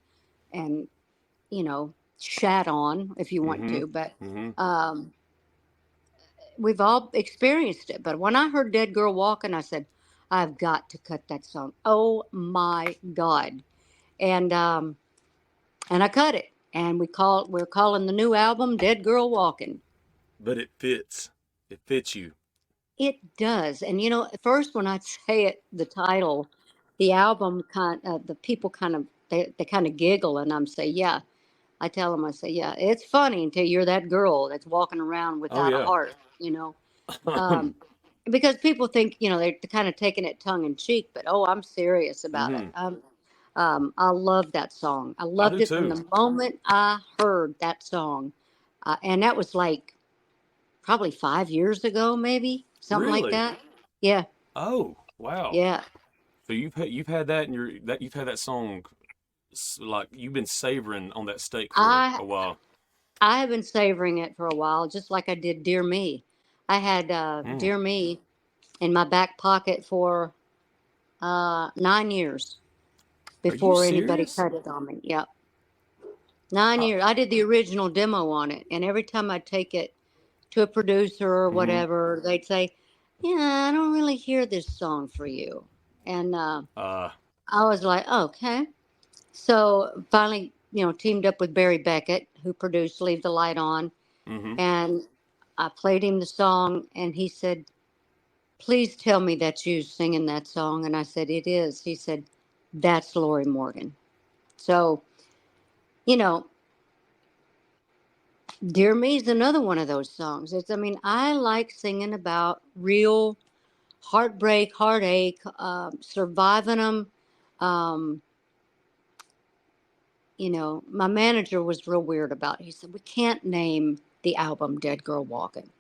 [SPEAKER 1] shat on, if you want to, but we've all experienced it. But when I heard Dead Girl Walking, I said, I've got to cut that song. Oh my God. And I cut it. And we're calling the new album Dead Girl Walking.
[SPEAKER 2] But it fits. It fits you.
[SPEAKER 1] It does. And at first when I say it, the title, the album the people they kind of giggle, and I tell them, yeah, it's funny until you're that girl that's walking around without a heart, because people think, they're kind of taking it tongue in cheek, but I'm serious about it. I love that song. I loved it from the moment I heard that song. And that was like probably 5 years ago, maybe something like that. Yeah.
[SPEAKER 2] Oh, wow.
[SPEAKER 1] Yeah.
[SPEAKER 2] So you've had that you've had that song, like you've been savoring on that steak for a while.
[SPEAKER 1] I have been savoring it for a while, just like I did Dear Me. I had Dear Me in my back pocket for 9 years. Before anybody cut it on me. Yep. 9 years. I did the original demo on it. And every time I take it to a producer or whatever, they'd say, yeah, I don't really hear this song for you. And I was like, okay. So finally, teamed up with Barry Beckett, who produced Leave the Light On. Mm-hmm. And I played him the song, and he said, please tell me that's you singing that song. And I said, it is. He said, that's Lorrie Morgan. So, Dear Me is another one of those songs. I like singing about real heartbreak, heartache, surviving them. My manager was real weird about it. He said, we can't name the album Dead Girl Walking,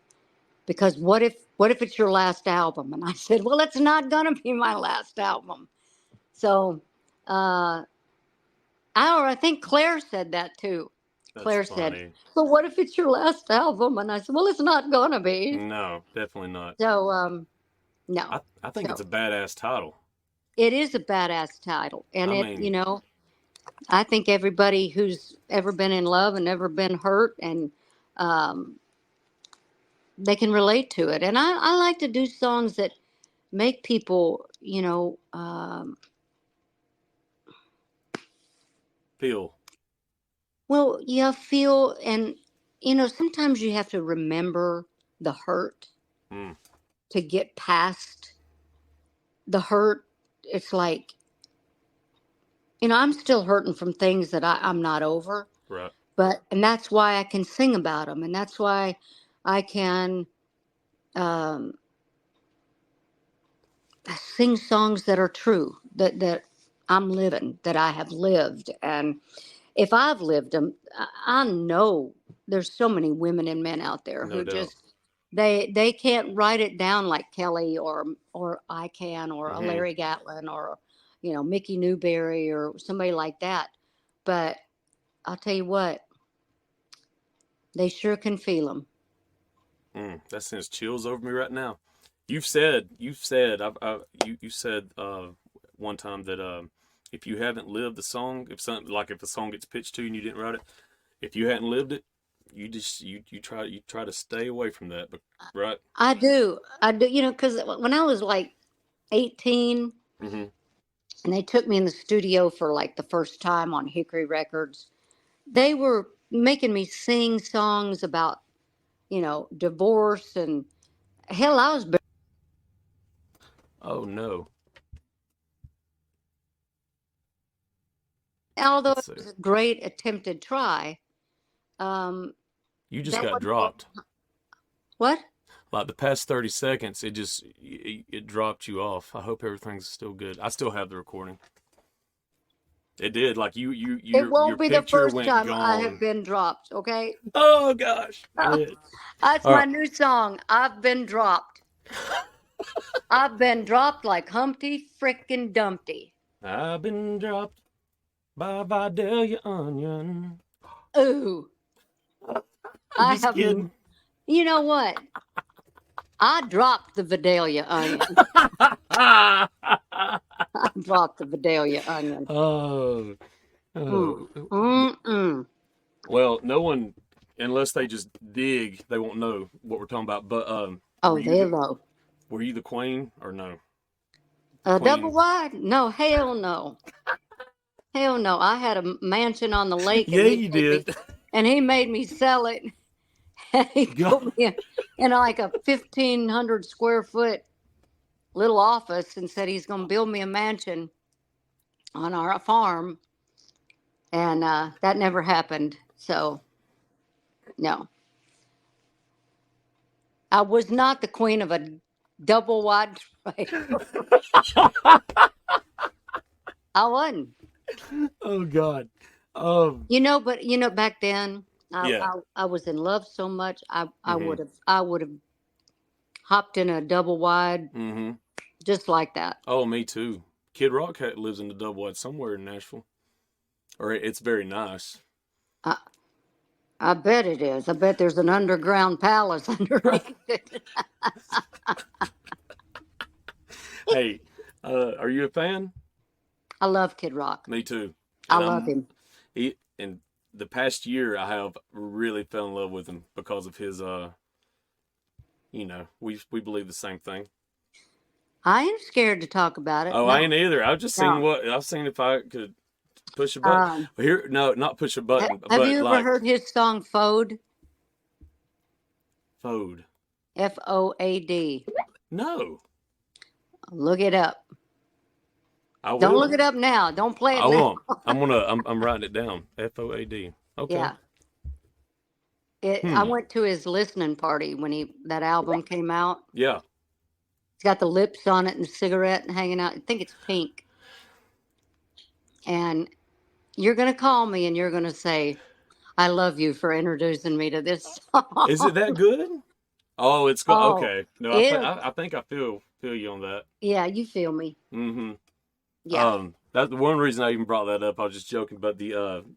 [SPEAKER 1] because what if it's your last album? And I said, well, it's not going to be my last album. So, I think Claire said that too.
[SPEAKER 2] That's
[SPEAKER 1] Claire
[SPEAKER 2] funny.
[SPEAKER 1] said, well, what if it's your last album? And I said, well, it's not going to be.
[SPEAKER 2] No, definitely not.
[SPEAKER 1] So, No.
[SPEAKER 2] I think
[SPEAKER 1] So
[SPEAKER 2] it's a badass title.
[SPEAKER 1] it is a badass title. And
[SPEAKER 2] I
[SPEAKER 1] it,
[SPEAKER 2] mean,
[SPEAKER 1] I think everybody who's ever been in love and ever been hurt and um, they can relate to it. And I like to do songs that make people,
[SPEAKER 2] feel.
[SPEAKER 1] well, yeah, feel. And, sometimes you have to remember the hurt
[SPEAKER 2] Mm,
[SPEAKER 1] to get past the hurt. It's like, I'm still hurting from things that I'm not over.
[SPEAKER 2] right.
[SPEAKER 1] And that's why I can sing about them. And that's why I can um, sing songs that are true, that I'm living, that I have lived. And if I've lived them, I know there's so many women and men out there
[SPEAKER 2] No
[SPEAKER 1] who
[SPEAKER 2] doubt.
[SPEAKER 1] just, they can't write it down like Kelly or I can, or a
[SPEAKER 2] Hmm.
[SPEAKER 1] Larry Gatlin, or, Mickey Newberry or somebody like that. But I'll tell you what, they sure can feel them.
[SPEAKER 2] That sends chills over me right now. You said, you said one time that if you haven't lived the song, if a song gets pitched to you and you didn't write it, if you hadn't lived it, you try to stay away from that, but right?
[SPEAKER 1] I do, because when I was like 18,
[SPEAKER 2] Mm-hmm.
[SPEAKER 1] and they took me in the studio for like the first time on Hickory Records, they were making me sing songs about, divorce, and hell, I was,
[SPEAKER 2] Oh no.
[SPEAKER 1] although
[SPEAKER 2] Let's
[SPEAKER 1] it
[SPEAKER 2] see.
[SPEAKER 1] was a great attempted try. Um,
[SPEAKER 2] You just
[SPEAKER 1] that
[SPEAKER 2] got
[SPEAKER 1] wasn't
[SPEAKER 2] dropped.
[SPEAKER 1] what?
[SPEAKER 2] Like the past 30 seconds, it dropped you off. I hope everything's still good. I still have the recording. It did. Like
[SPEAKER 1] It
[SPEAKER 2] your
[SPEAKER 1] won't be the
[SPEAKER 2] picture
[SPEAKER 1] first
[SPEAKER 2] went
[SPEAKER 1] time I have
[SPEAKER 2] gone.
[SPEAKER 1] been dropped. Okay,
[SPEAKER 2] Oh gosh. Brit.
[SPEAKER 1] that's
[SPEAKER 2] All
[SPEAKER 1] my
[SPEAKER 2] right.
[SPEAKER 1] new song. I've been dropped. I've been dropped like Humpty frickin' Dumpty.
[SPEAKER 2] I've been dropped by Vidalia Onion.
[SPEAKER 1] Ooh,
[SPEAKER 2] I'm
[SPEAKER 1] I
[SPEAKER 2] just
[SPEAKER 1] have.
[SPEAKER 2] kidding.
[SPEAKER 1] You know what? I dropped the Vidalia onion. I dropped the Vidalia onion.
[SPEAKER 2] Oh,
[SPEAKER 1] Mm.
[SPEAKER 2] oh.
[SPEAKER 1] Mm-mm.
[SPEAKER 2] Well, no one, unless they just dig, they won't know what we're talking about. But
[SPEAKER 1] Oh, they're low.
[SPEAKER 2] were you the queen or no?
[SPEAKER 1] Double
[SPEAKER 2] Queen.
[SPEAKER 1] wide? No, hell no. Hell no. I had a mansion on the lake,
[SPEAKER 2] Yeah, you did.
[SPEAKER 1] and he made me sell it. He
[SPEAKER 2] God.
[SPEAKER 1] put me in like a 1,500 square foot little office and said he's going to build me a mansion on our farm. And that never happened. So, no. I was not the queen of a double wide trailer. I wasn't.
[SPEAKER 2] Oh God.
[SPEAKER 1] But back then,
[SPEAKER 2] Yeah.
[SPEAKER 1] I was in love so much. I
[SPEAKER 2] Mm-hmm.
[SPEAKER 1] would have hopped in a double wide
[SPEAKER 2] Mm-hmm.
[SPEAKER 1] just like that.
[SPEAKER 2] Oh, me too. Kid Rock lives in the double wide somewhere in Nashville, or it's very nice.
[SPEAKER 1] I, I bet it is. I bet there's an underground palace underneath it.
[SPEAKER 2] Hey, are you a fan?
[SPEAKER 1] I love Kid Rock.
[SPEAKER 2] Me too.
[SPEAKER 1] I
[SPEAKER 2] And
[SPEAKER 1] love him.
[SPEAKER 2] in the past year, I have really fell in love with him because of his we believe the same thing.
[SPEAKER 1] I ain't scared to talk about it.
[SPEAKER 2] Oh,
[SPEAKER 1] No,
[SPEAKER 2] I ain't either. I've just seen
[SPEAKER 1] no.
[SPEAKER 2] I've seen if I could push a button. Here, no, not push a button,
[SPEAKER 1] Have
[SPEAKER 2] but
[SPEAKER 1] you ever
[SPEAKER 2] like
[SPEAKER 1] heard his song Foad?
[SPEAKER 2] Foad.
[SPEAKER 1] Foad.
[SPEAKER 2] No,
[SPEAKER 1] Look it up.
[SPEAKER 2] I will.
[SPEAKER 1] Don't look it up now. Don't play it
[SPEAKER 2] I
[SPEAKER 1] now.
[SPEAKER 2] won't. I'm writing it down. FOAD. Okay.
[SPEAKER 1] Yeah. I went to his listening party when that album came out.
[SPEAKER 2] Yeah.
[SPEAKER 1] It's got the lips on it and the cigarette hanging out. I think it's pink. And you're going to call me and you're going to say, I love you for introducing me to this song.
[SPEAKER 2] Is it that good? Oh, it's good.
[SPEAKER 1] Oh,
[SPEAKER 2] Okay. No, I think I feel you on that.
[SPEAKER 1] Yeah, you feel me.
[SPEAKER 2] Mm-hmm.
[SPEAKER 1] Yeah.
[SPEAKER 2] That's the one reason I even brought that up. I was just joking about the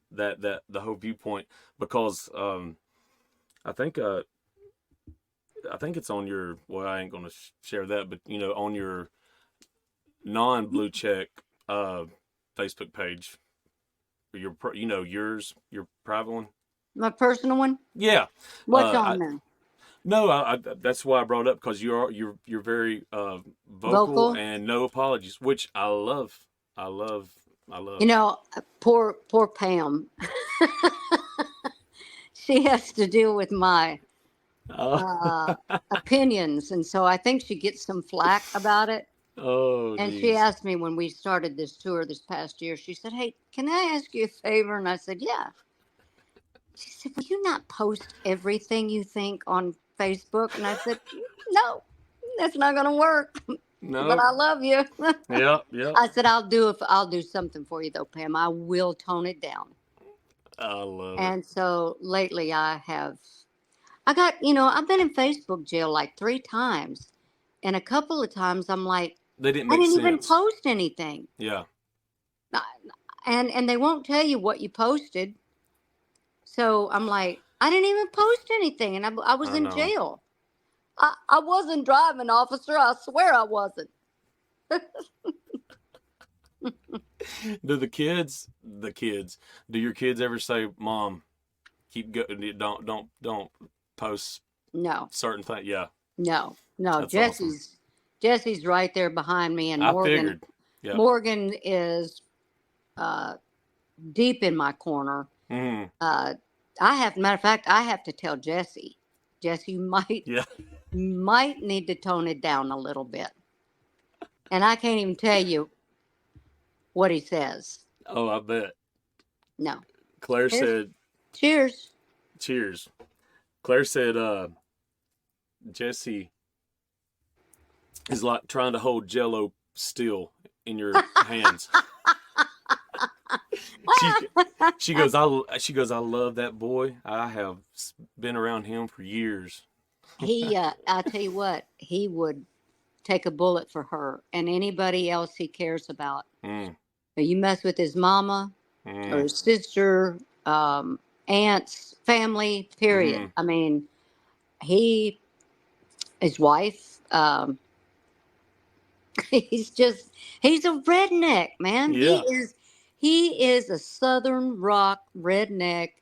[SPEAKER 2] the whole viewpoint because I think I think it's on your, well, I ain't going to share that, but, you know, on your non-blue check Facebook page, your, you know, your private one.
[SPEAKER 1] My personal one?
[SPEAKER 2] Yeah.
[SPEAKER 1] What's on there?
[SPEAKER 2] No, that's why I brought it up, because you're very vocal and no apologies, which I love. I love.
[SPEAKER 1] You know, poor Pam. She has to deal with my opinions, and so I think she gets some flack about it.
[SPEAKER 2] Oh,
[SPEAKER 1] and
[SPEAKER 2] geez.
[SPEAKER 1] She asked me when we started this tour this past year, she said, "Hey, can I ask you a favor?" And I said, "Yeah." She said, "Will you not post everything you think on Facebook?" And I said, "No, that's not going to work."
[SPEAKER 2] No.
[SPEAKER 1] But I love you.
[SPEAKER 2] Yeah.
[SPEAKER 1] I said, I'll do something for you though, Pam. I will tone it down.
[SPEAKER 2] I love it.
[SPEAKER 1] And so lately I've been in Facebook jail like 3 times. And a couple of times I'm like,
[SPEAKER 2] they didn't make
[SPEAKER 1] I didn't
[SPEAKER 2] sense.
[SPEAKER 1] even post anything.
[SPEAKER 2] Yeah.
[SPEAKER 1] And they won't tell you what you posted. So I'm like, I didn't even post anything. And I was in jail. I wasn't driving, officer. I swear I wasn't.
[SPEAKER 2] Do your kids ever say, "Mom, keep going, don't post certain things"? Yeah.
[SPEAKER 1] No.
[SPEAKER 2] That's
[SPEAKER 1] Jesse's right there behind me, and
[SPEAKER 2] I figured. Yeah.
[SPEAKER 1] Morgan is deep in my corner.
[SPEAKER 2] Mm-hmm.
[SPEAKER 1] Matter of fact, I have to tell Jesse. Jesse might need to tone it down a little bit. And I can't even tell you what he says.
[SPEAKER 2] Oh, I bet.
[SPEAKER 1] No.
[SPEAKER 2] Claire said,
[SPEAKER 1] Cheers.
[SPEAKER 2] Claire said, Jesse is like trying to hold Jell-O still in your hands. She goes, I love that boy. I have been around him for years.
[SPEAKER 1] I'll tell you what, he would take a bullet for her and anybody else he cares about. You mess with his mama or his sister, aunts, family, period. I mean, his wife, he's a redneck, man.
[SPEAKER 2] Yeah.
[SPEAKER 1] He is a Southern rock redneck,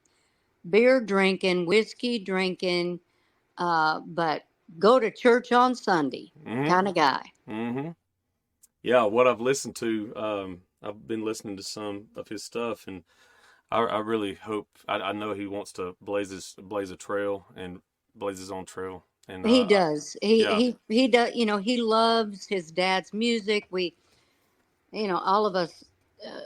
[SPEAKER 1] beer drinking, whiskey drinking, but go to church on Sunday kind of guy.
[SPEAKER 2] Mm-hmm. Yeah, what I've listened to, I've been listening to some of his stuff, and I really hope, I know he wants to blaze a trail and blaze his own trail. And
[SPEAKER 1] he does. He does. You know, he loves his dad's music. All of us,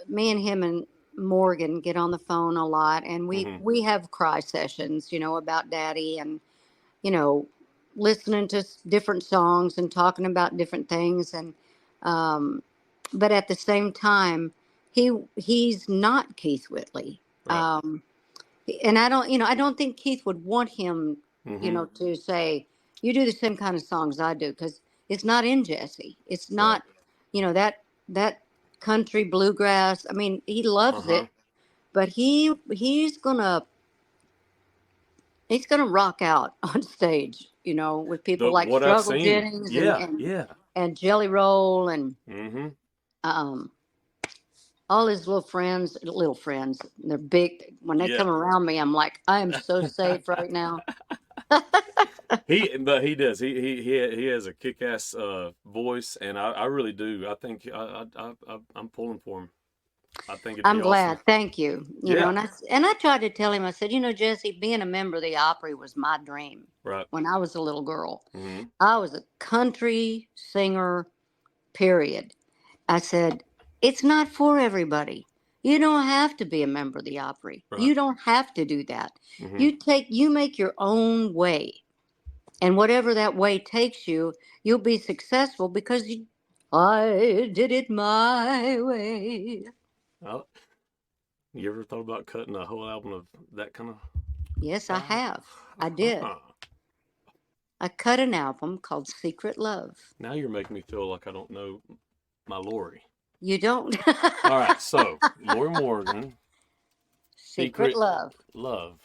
[SPEAKER 1] me and him and Morgan get on the phone a lot, and we have cry sessions, about Daddy, and listening to different songs and talking about different things, and but at the same time, he's not Keith Whitley,
[SPEAKER 2] right.
[SPEAKER 1] And I don't think Keith would want him, to say, you do the same kind of songs I do, because it's not in Jesse. It's not, that country bluegrass. I mean, he loves it, but he's gonna rock out on stage, with people like Struggle Jennings and Jelly Roll and all his little friends. They're big. When they come around me, I'm like, I am so safe right now.
[SPEAKER 2] He does. He has a kick-ass voice, and I really do. I think I'm pulling for him. I think I'm
[SPEAKER 1] glad.
[SPEAKER 2] Awesome.
[SPEAKER 1] Thank you. You know, and I tried to tell him. I said, Jesse, being a member of the Opry was my dream.
[SPEAKER 2] Right.
[SPEAKER 1] When I was a little girl, I was a country singer. Period. I said, it's not for everybody. You don't have to be a member of the Opry. Right. You don't have to do that. You make your own way. And whatever that way takes you, you'll be successful because I did it my way.
[SPEAKER 2] Well, you ever thought about cutting a whole album of that kind of?
[SPEAKER 1] Yes, I have. I did. I cut an album called Secret Love.
[SPEAKER 2] Now you're making me feel like I don't know my Lorrie.
[SPEAKER 1] You don't?
[SPEAKER 2] All right, so Lorrie Morgan.
[SPEAKER 1] Secret Love.
[SPEAKER 2] Love.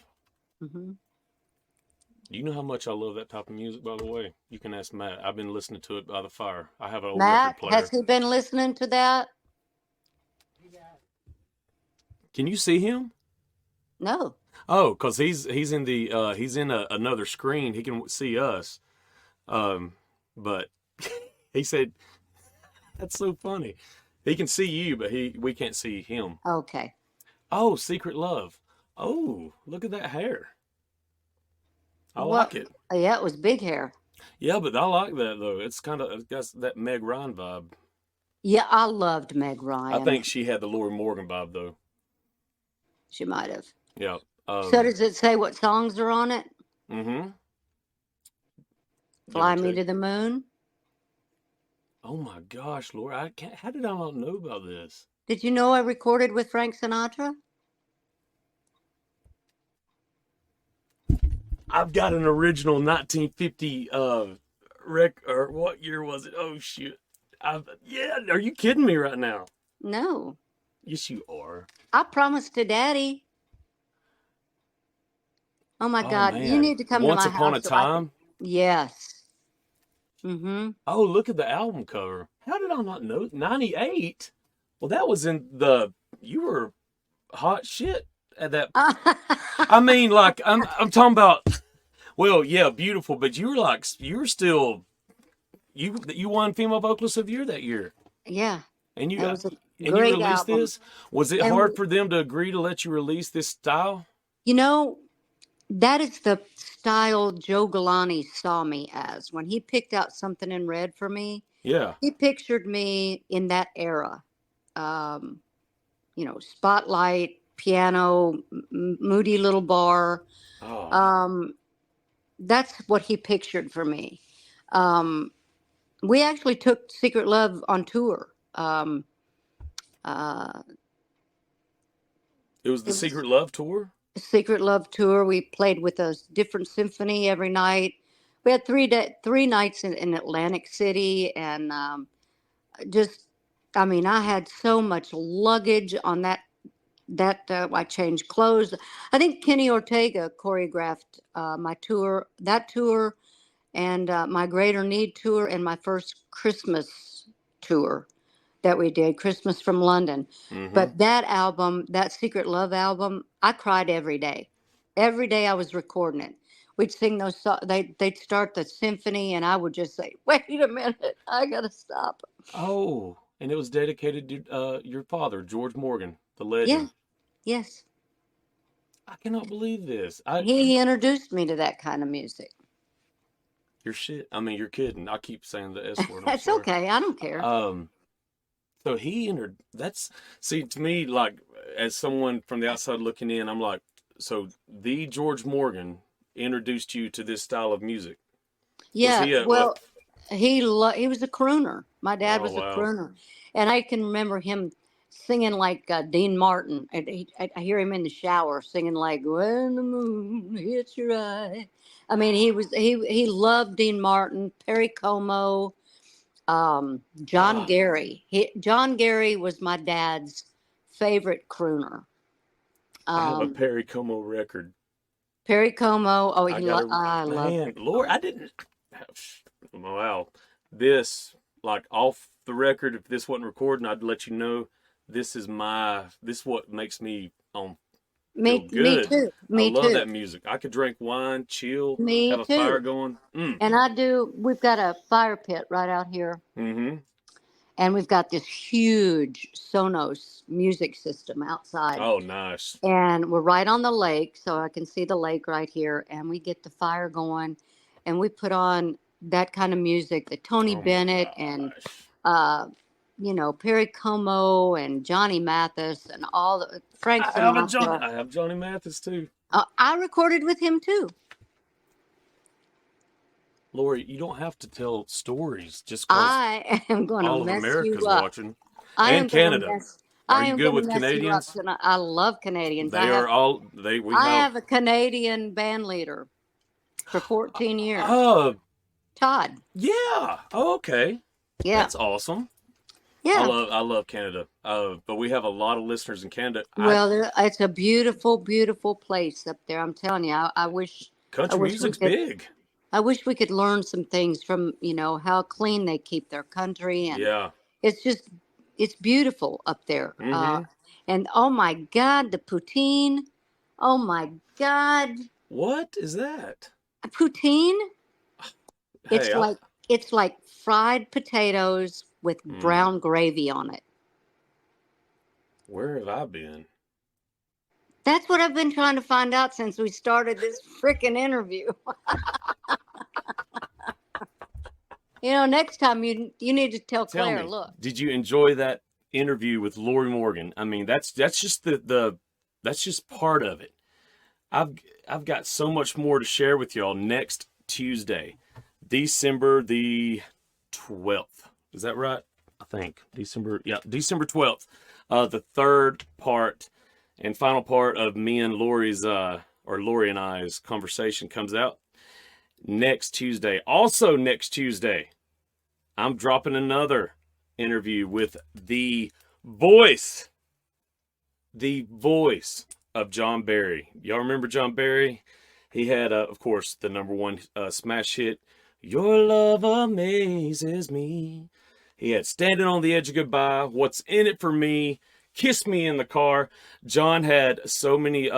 [SPEAKER 2] You know how much I love that type of music, by the way. You can ask Matt. I've been listening to it by the fire. I have an old
[SPEAKER 1] Matt,
[SPEAKER 2] record player.
[SPEAKER 1] has he been listening to that?
[SPEAKER 2] Can you see him?
[SPEAKER 1] No.
[SPEAKER 2] Oh, because he's in the he's in another screen. He can see us. But he said that's so funny. He can see you, but we can't see him.
[SPEAKER 1] Okay.
[SPEAKER 2] Oh, Secret Love. Oh, look at that hair. I like it.
[SPEAKER 1] Yeah, it was big hair.
[SPEAKER 2] Yeah, but I like that though. It's got that Meg Ryan vibe.
[SPEAKER 1] Yeah, I loved Meg Ryan.
[SPEAKER 2] I think she had the Lorrie Morgan vibe though.
[SPEAKER 1] She might have.
[SPEAKER 2] Yeah.
[SPEAKER 1] So does it say what songs are on it?
[SPEAKER 2] Mm-hmm.
[SPEAKER 1] Fly Me to the Moon.
[SPEAKER 2] Oh my gosh, Lorrie! How did I not know about this?
[SPEAKER 1] Did you know I recorded with Frank Sinatra?
[SPEAKER 2] I've got an original 1950 or what year was it? Oh shoot! Yeah, are you kidding me right now?
[SPEAKER 1] No.
[SPEAKER 2] Yes, you are.
[SPEAKER 1] I promised to Daddy. Oh my God!
[SPEAKER 2] Man.
[SPEAKER 1] You need to come
[SPEAKER 2] Once
[SPEAKER 1] to my house.
[SPEAKER 2] Upon a Time.
[SPEAKER 1] Yes. Mm-hmm.
[SPEAKER 2] Oh, look at the album cover. How did I not know? 98. Well, that was you were hot shit at that. I mean, like I'm talking about. Well, yeah, beautiful, but you were still you won Female Vocalist of the Year that year.
[SPEAKER 1] Yeah.
[SPEAKER 2] And you
[SPEAKER 1] was a
[SPEAKER 2] you
[SPEAKER 1] great
[SPEAKER 2] released
[SPEAKER 1] album.
[SPEAKER 2] this. Was it hard for them to agree to let you release this style?
[SPEAKER 1] You know, that is the style Joe Galante saw me as. When he picked out Something in Red for me,
[SPEAKER 2] Yeah.
[SPEAKER 1] he pictured me in that era. Spotlight, piano, moody little bar.
[SPEAKER 2] Oh.
[SPEAKER 1] That's what he pictured for me. We actually took Secret Love on tour.
[SPEAKER 2] It was the Secret Love tour?
[SPEAKER 1] Secret Love tour. We played with a different symphony every night. We had 3 nights in Atlantic City, and I had so much luggage on that I changed clothes. I think Kenny Ortega choreographed that tour, and my Greater Need tour, and my first Christmas tour that we did, Christmas from London.
[SPEAKER 2] Mm-hmm.
[SPEAKER 1] But that album, that Secret Love album, I cried every day. Every day I was recording it. We'd sing those songs. They'd start the symphony, and I would just say, wait a minute, I got to stop.
[SPEAKER 2] Oh, and it was dedicated to your father, George Morgan, the legend.
[SPEAKER 1] Yeah. Yes.
[SPEAKER 2] I cannot believe this.
[SPEAKER 1] He introduced me to that kind of music.
[SPEAKER 2] You're shit. I mean, you're kidding. I keep saying the S word.
[SPEAKER 1] That's okay. I don't care.
[SPEAKER 2] So he entered. To me, like, as someone from the outside looking in, I'm like, so the George Morgan introduced you to this style of music.
[SPEAKER 1] Yeah. He was a crooner. My dad was a crooner, and I can remember him singing like Dean Martin. I hear him in the shower singing like "When the Moon Hits Your Eye." I mean, he loved Dean Martin, Perry Como, John Gary. John Gary was my dad's favorite crooner.
[SPEAKER 2] I have a Perry Como record.
[SPEAKER 1] Perry Como. Oh,
[SPEAKER 2] I love it. Lord, I didn't. Wow, this like off the record. If this wasn't recording, I'd let you know. This is what makes me feel good.
[SPEAKER 1] Me too.
[SPEAKER 2] I love that music. I could drink wine, chill, have a fire going.
[SPEAKER 1] And we've got a fire pit right out here.
[SPEAKER 2] Mm-hmm.
[SPEAKER 1] And we've got this huge Sonos music system outside.
[SPEAKER 2] Oh, nice.
[SPEAKER 1] And we're right on the lake, so I can see the lake right here. And we get the fire going, and we put on that kind of music, the Tony Bennett and Perry Como and Johnny Mathis and all the Frank Sinatra.
[SPEAKER 2] I have Johnny Mathis too.
[SPEAKER 1] I recorded with him too.
[SPEAKER 2] Lorrie, you don't have to tell stories just because
[SPEAKER 1] I am going to mess
[SPEAKER 2] America's
[SPEAKER 1] you up.
[SPEAKER 2] Watching. And Canada. Are you good with Canadians?
[SPEAKER 1] I love Canadians.
[SPEAKER 2] We
[SPEAKER 1] have a Canadian band leader for 14 years. Todd.
[SPEAKER 2] Yeah. Oh, okay.
[SPEAKER 1] Yeah.
[SPEAKER 2] That's awesome.
[SPEAKER 1] Yeah.
[SPEAKER 2] I love Canada. But we have a lot of listeners in Canada.
[SPEAKER 1] Well, it's a beautiful, beautiful place up there. I'm telling you, I wish
[SPEAKER 2] Country
[SPEAKER 1] wish we
[SPEAKER 2] music's
[SPEAKER 1] could.
[SPEAKER 2] big.
[SPEAKER 1] I wish we could learn some things from, how clean they keep their country. And
[SPEAKER 2] Yeah.
[SPEAKER 1] it's beautiful up there.
[SPEAKER 2] Mm-hmm.
[SPEAKER 1] And oh my God, the poutine. Oh my God.
[SPEAKER 2] What is that?
[SPEAKER 1] A poutine?
[SPEAKER 2] Hey,
[SPEAKER 1] It's like fried potatoes with brown gravy on it.
[SPEAKER 2] Where have I been?
[SPEAKER 1] That's what I've been trying to find out since we started this freaking interview. Next time you need to tell Claire,
[SPEAKER 2] me,
[SPEAKER 1] look.
[SPEAKER 2] Did you enjoy that interview with Lorrie Morgan? I mean, that's just that's just part of it. I've got so much more to share with y'all next Tuesday, December the 12th. Is that right? I think December 12th. The third part and final part of me and Lorrie's or Lorrie and I's conversation comes out next Tuesday. Also next Tuesday, I'm dropping another interview with the voice of John Barry. Y'all remember John Barry? He had, of course, the #1 smash hit, Your Love Amazes Me. He had Standing on the Edge of Goodbye, What's in It for Me, Kiss Me in the Car. John had so many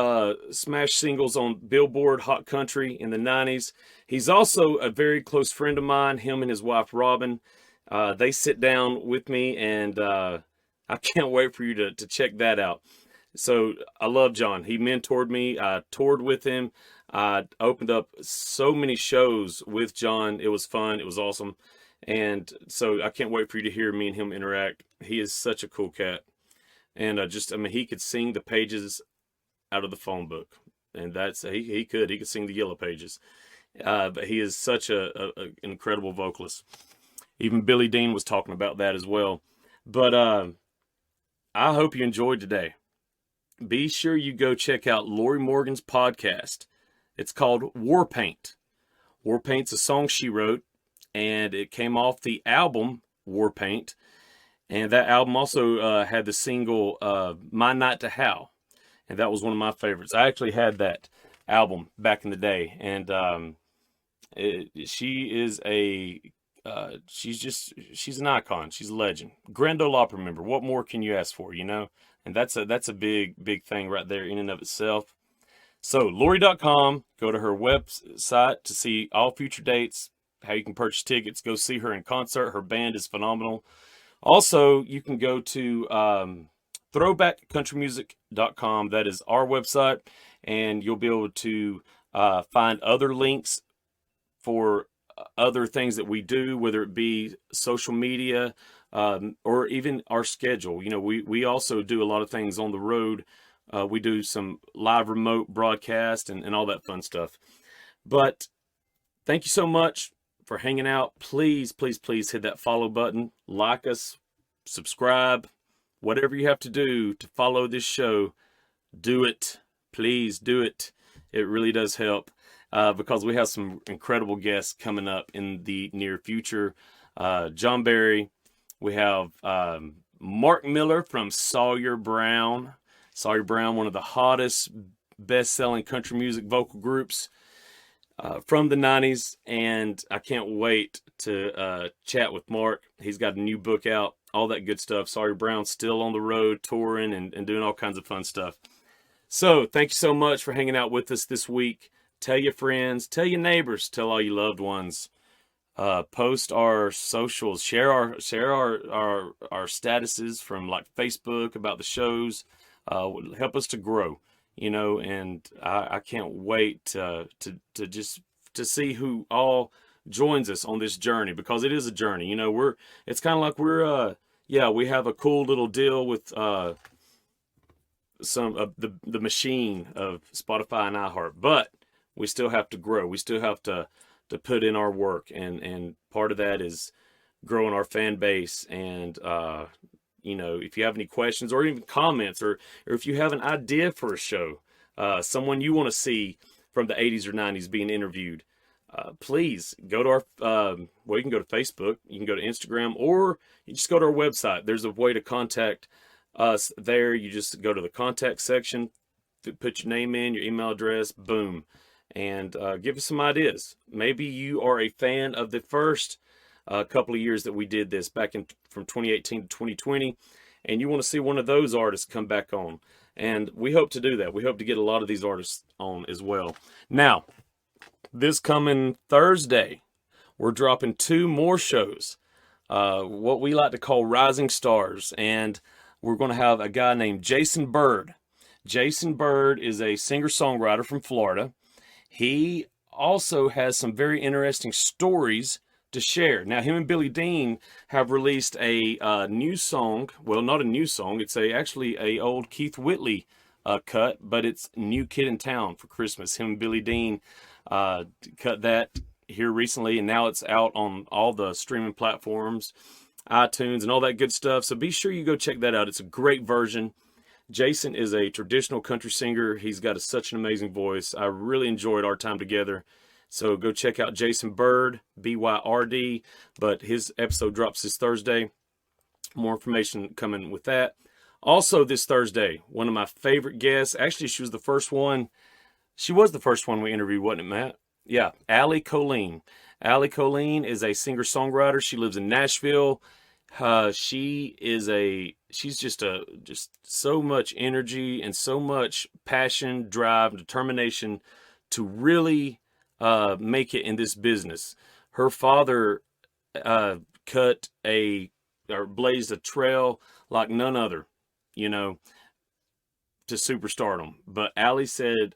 [SPEAKER 2] smash singles on Billboard Hot Country in the 90s. He's also a very close friend of mine, him and his wife, Robin. They sit down with me, and I can't wait for you to check that out. So I love John. He mentored me. I toured with him. I opened up so many shows with John. It was fun. It was awesome. And so I can't wait for you to hear me and him interact. He is such a cool cat. And he could sing the pages out of the phone book. And he could sing the yellow pages. But he is such an incredible vocalist. Even Billy Dean was talking about that as well. But I hope you enjoyed today. Be sure you go check out Lorrie Morgan's podcast. It's called War Paint. War Paint's a song she wrote, and it came off the album War Paint. And that album also had the single My Night to Howl. And that was one of my favorites. I actually had that album back in the day. And she is she's an icon. She's a legend. Grand Ole Opry member. What more can you ask for, And that's a big thing right there in and of itself. So Lorrie.com, go to her website to see all future dates, how you can purchase tickets, go see her in concert. Her band is phenomenal. Also, you can go to throwbackcountrymusic.com. That is our website, and you'll be able to find other links for other things that we do, whether it be social media or even our schedule. We also do a lot of things on the road. We do some live remote broadcast and all that fun stuff. But thank you so much for hanging out. Please, please, please hit that follow button. Like us, subscribe, whatever you have to do to follow this show. Do it. Please do it. It really does help because we have some incredible guests coming up in the near future. John Barry. We have Mark Miller from Sawyer Brown. Sawyer Brown, one of the hottest, best-selling country music vocal groups from the 90s. And I can't wait to chat with Mark. He's got a new book out, all that good stuff. Sawyer Brown's still on the road, touring and doing all kinds of fun stuff. So thank you so much for hanging out with us this week. Tell your friends, tell your neighbors, tell all your loved ones. Post our socials, share our statuses from like Facebook about the shows. Help us to grow, and I can't wait to see who all joins us on this journey, because it is a journey. It's kind of like we have a cool little deal with some of the machine of Spotify and iHeart, but we still have to grow. We still have to put in our work, and part of that is growing our fan base. And if you have any questions or even comments, or if you have an idea for a show, someone you want to see from the 80s or 90s being interviewed, please go to our you can go to Facebook, you can go to Instagram, or you just go to our website. There's a way to contact us there. You just go to the contact section, put your name in, your email address, boom, and give us some ideas. Maybe you are a fan of the first couple of years that we did this back from 2018 to 2020, and you want to see one of those artists come back on. And we hope to do that. We hope to get a lot of these artists on as well. Now, this coming Thursday, we're dropping 2 more shows, what we like to call Rising Stars. And we're going to have a guy named Jason Bird. Jason Bird is a singer-songwriter from Florida. He also has some very interesting stories to share. Now, him and Billy Dean have released a new song. Well, not a new song. It's actually a old Keith Whitley cut, but it's New Kid in Town for Christmas. Him and Billy Dean cut that here recently, and now it's out on all the streaming platforms, iTunes, and all that good stuff. So be sure you go check that out. It's a great version. Jason is a traditional country singer. He's got such an amazing voice. I really enjoyed our time together. So go check out Jason Bird, B-Y-R-D, but his episode drops this Thursday. More information coming with that. Also this Thursday, one of my favorite guests, actually she was the first one we interviewed, wasn't it, Matt? Yeah, Allie Colleen. Allie Colleen is a singer-songwriter. She lives in Nashville. She's just so much energy and so much passion, drive, determination to really make it in this business. Her father blazed a trail like none other, to superstardom. But Allie said,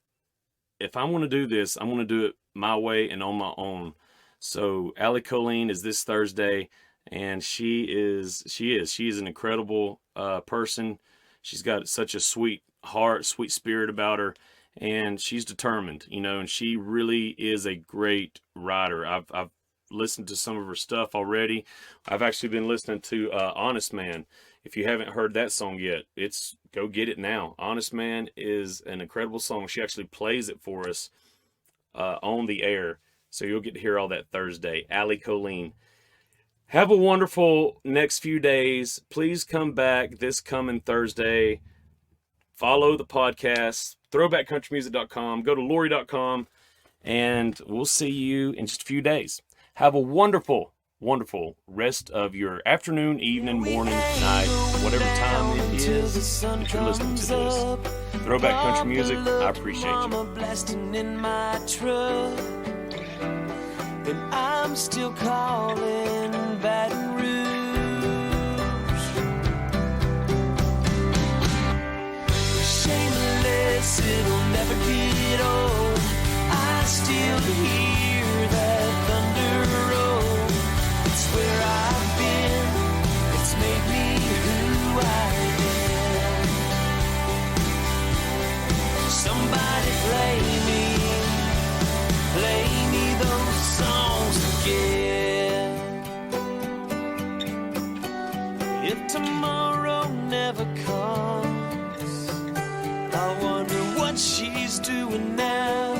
[SPEAKER 2] if I want to do this, I want to do it my way and on my own. So Allie Colleen is this Thursday, and she is an incredible person. She's got such a sweet heart, sweet spirit about her. And she's determined, and she really is a great writer. I've listened to some of her stuff already. I've actually been listening to Honest Man. If you haven't heard that song yet, go get it now. Honest Man is an incredible song. She actually plays it for us on the air. So you'll get to hear all that Thursday. Allie Colleen. Have a wonderful next few days. Please come back this coming Thursday. Follow the podcast. Throwbackcountrymusic.com. Go to Lorrie.com, and we'll see you in just a few days. Have a wonderful, wonderful rest of your afternoon, evening, morning, night, whatever time it is that you're listening to this. Throwback Country Music, I appreciate you.
[SPEAKER 5] Blasting in my truck, and I'm still calling Baton Rouge. Shameless, it'll never get old. I still hear that thunder roll. It's where I've been. It's made me who I am. Somebody play me those songs again. If tomorrow never comes, I wonder what she's doing now.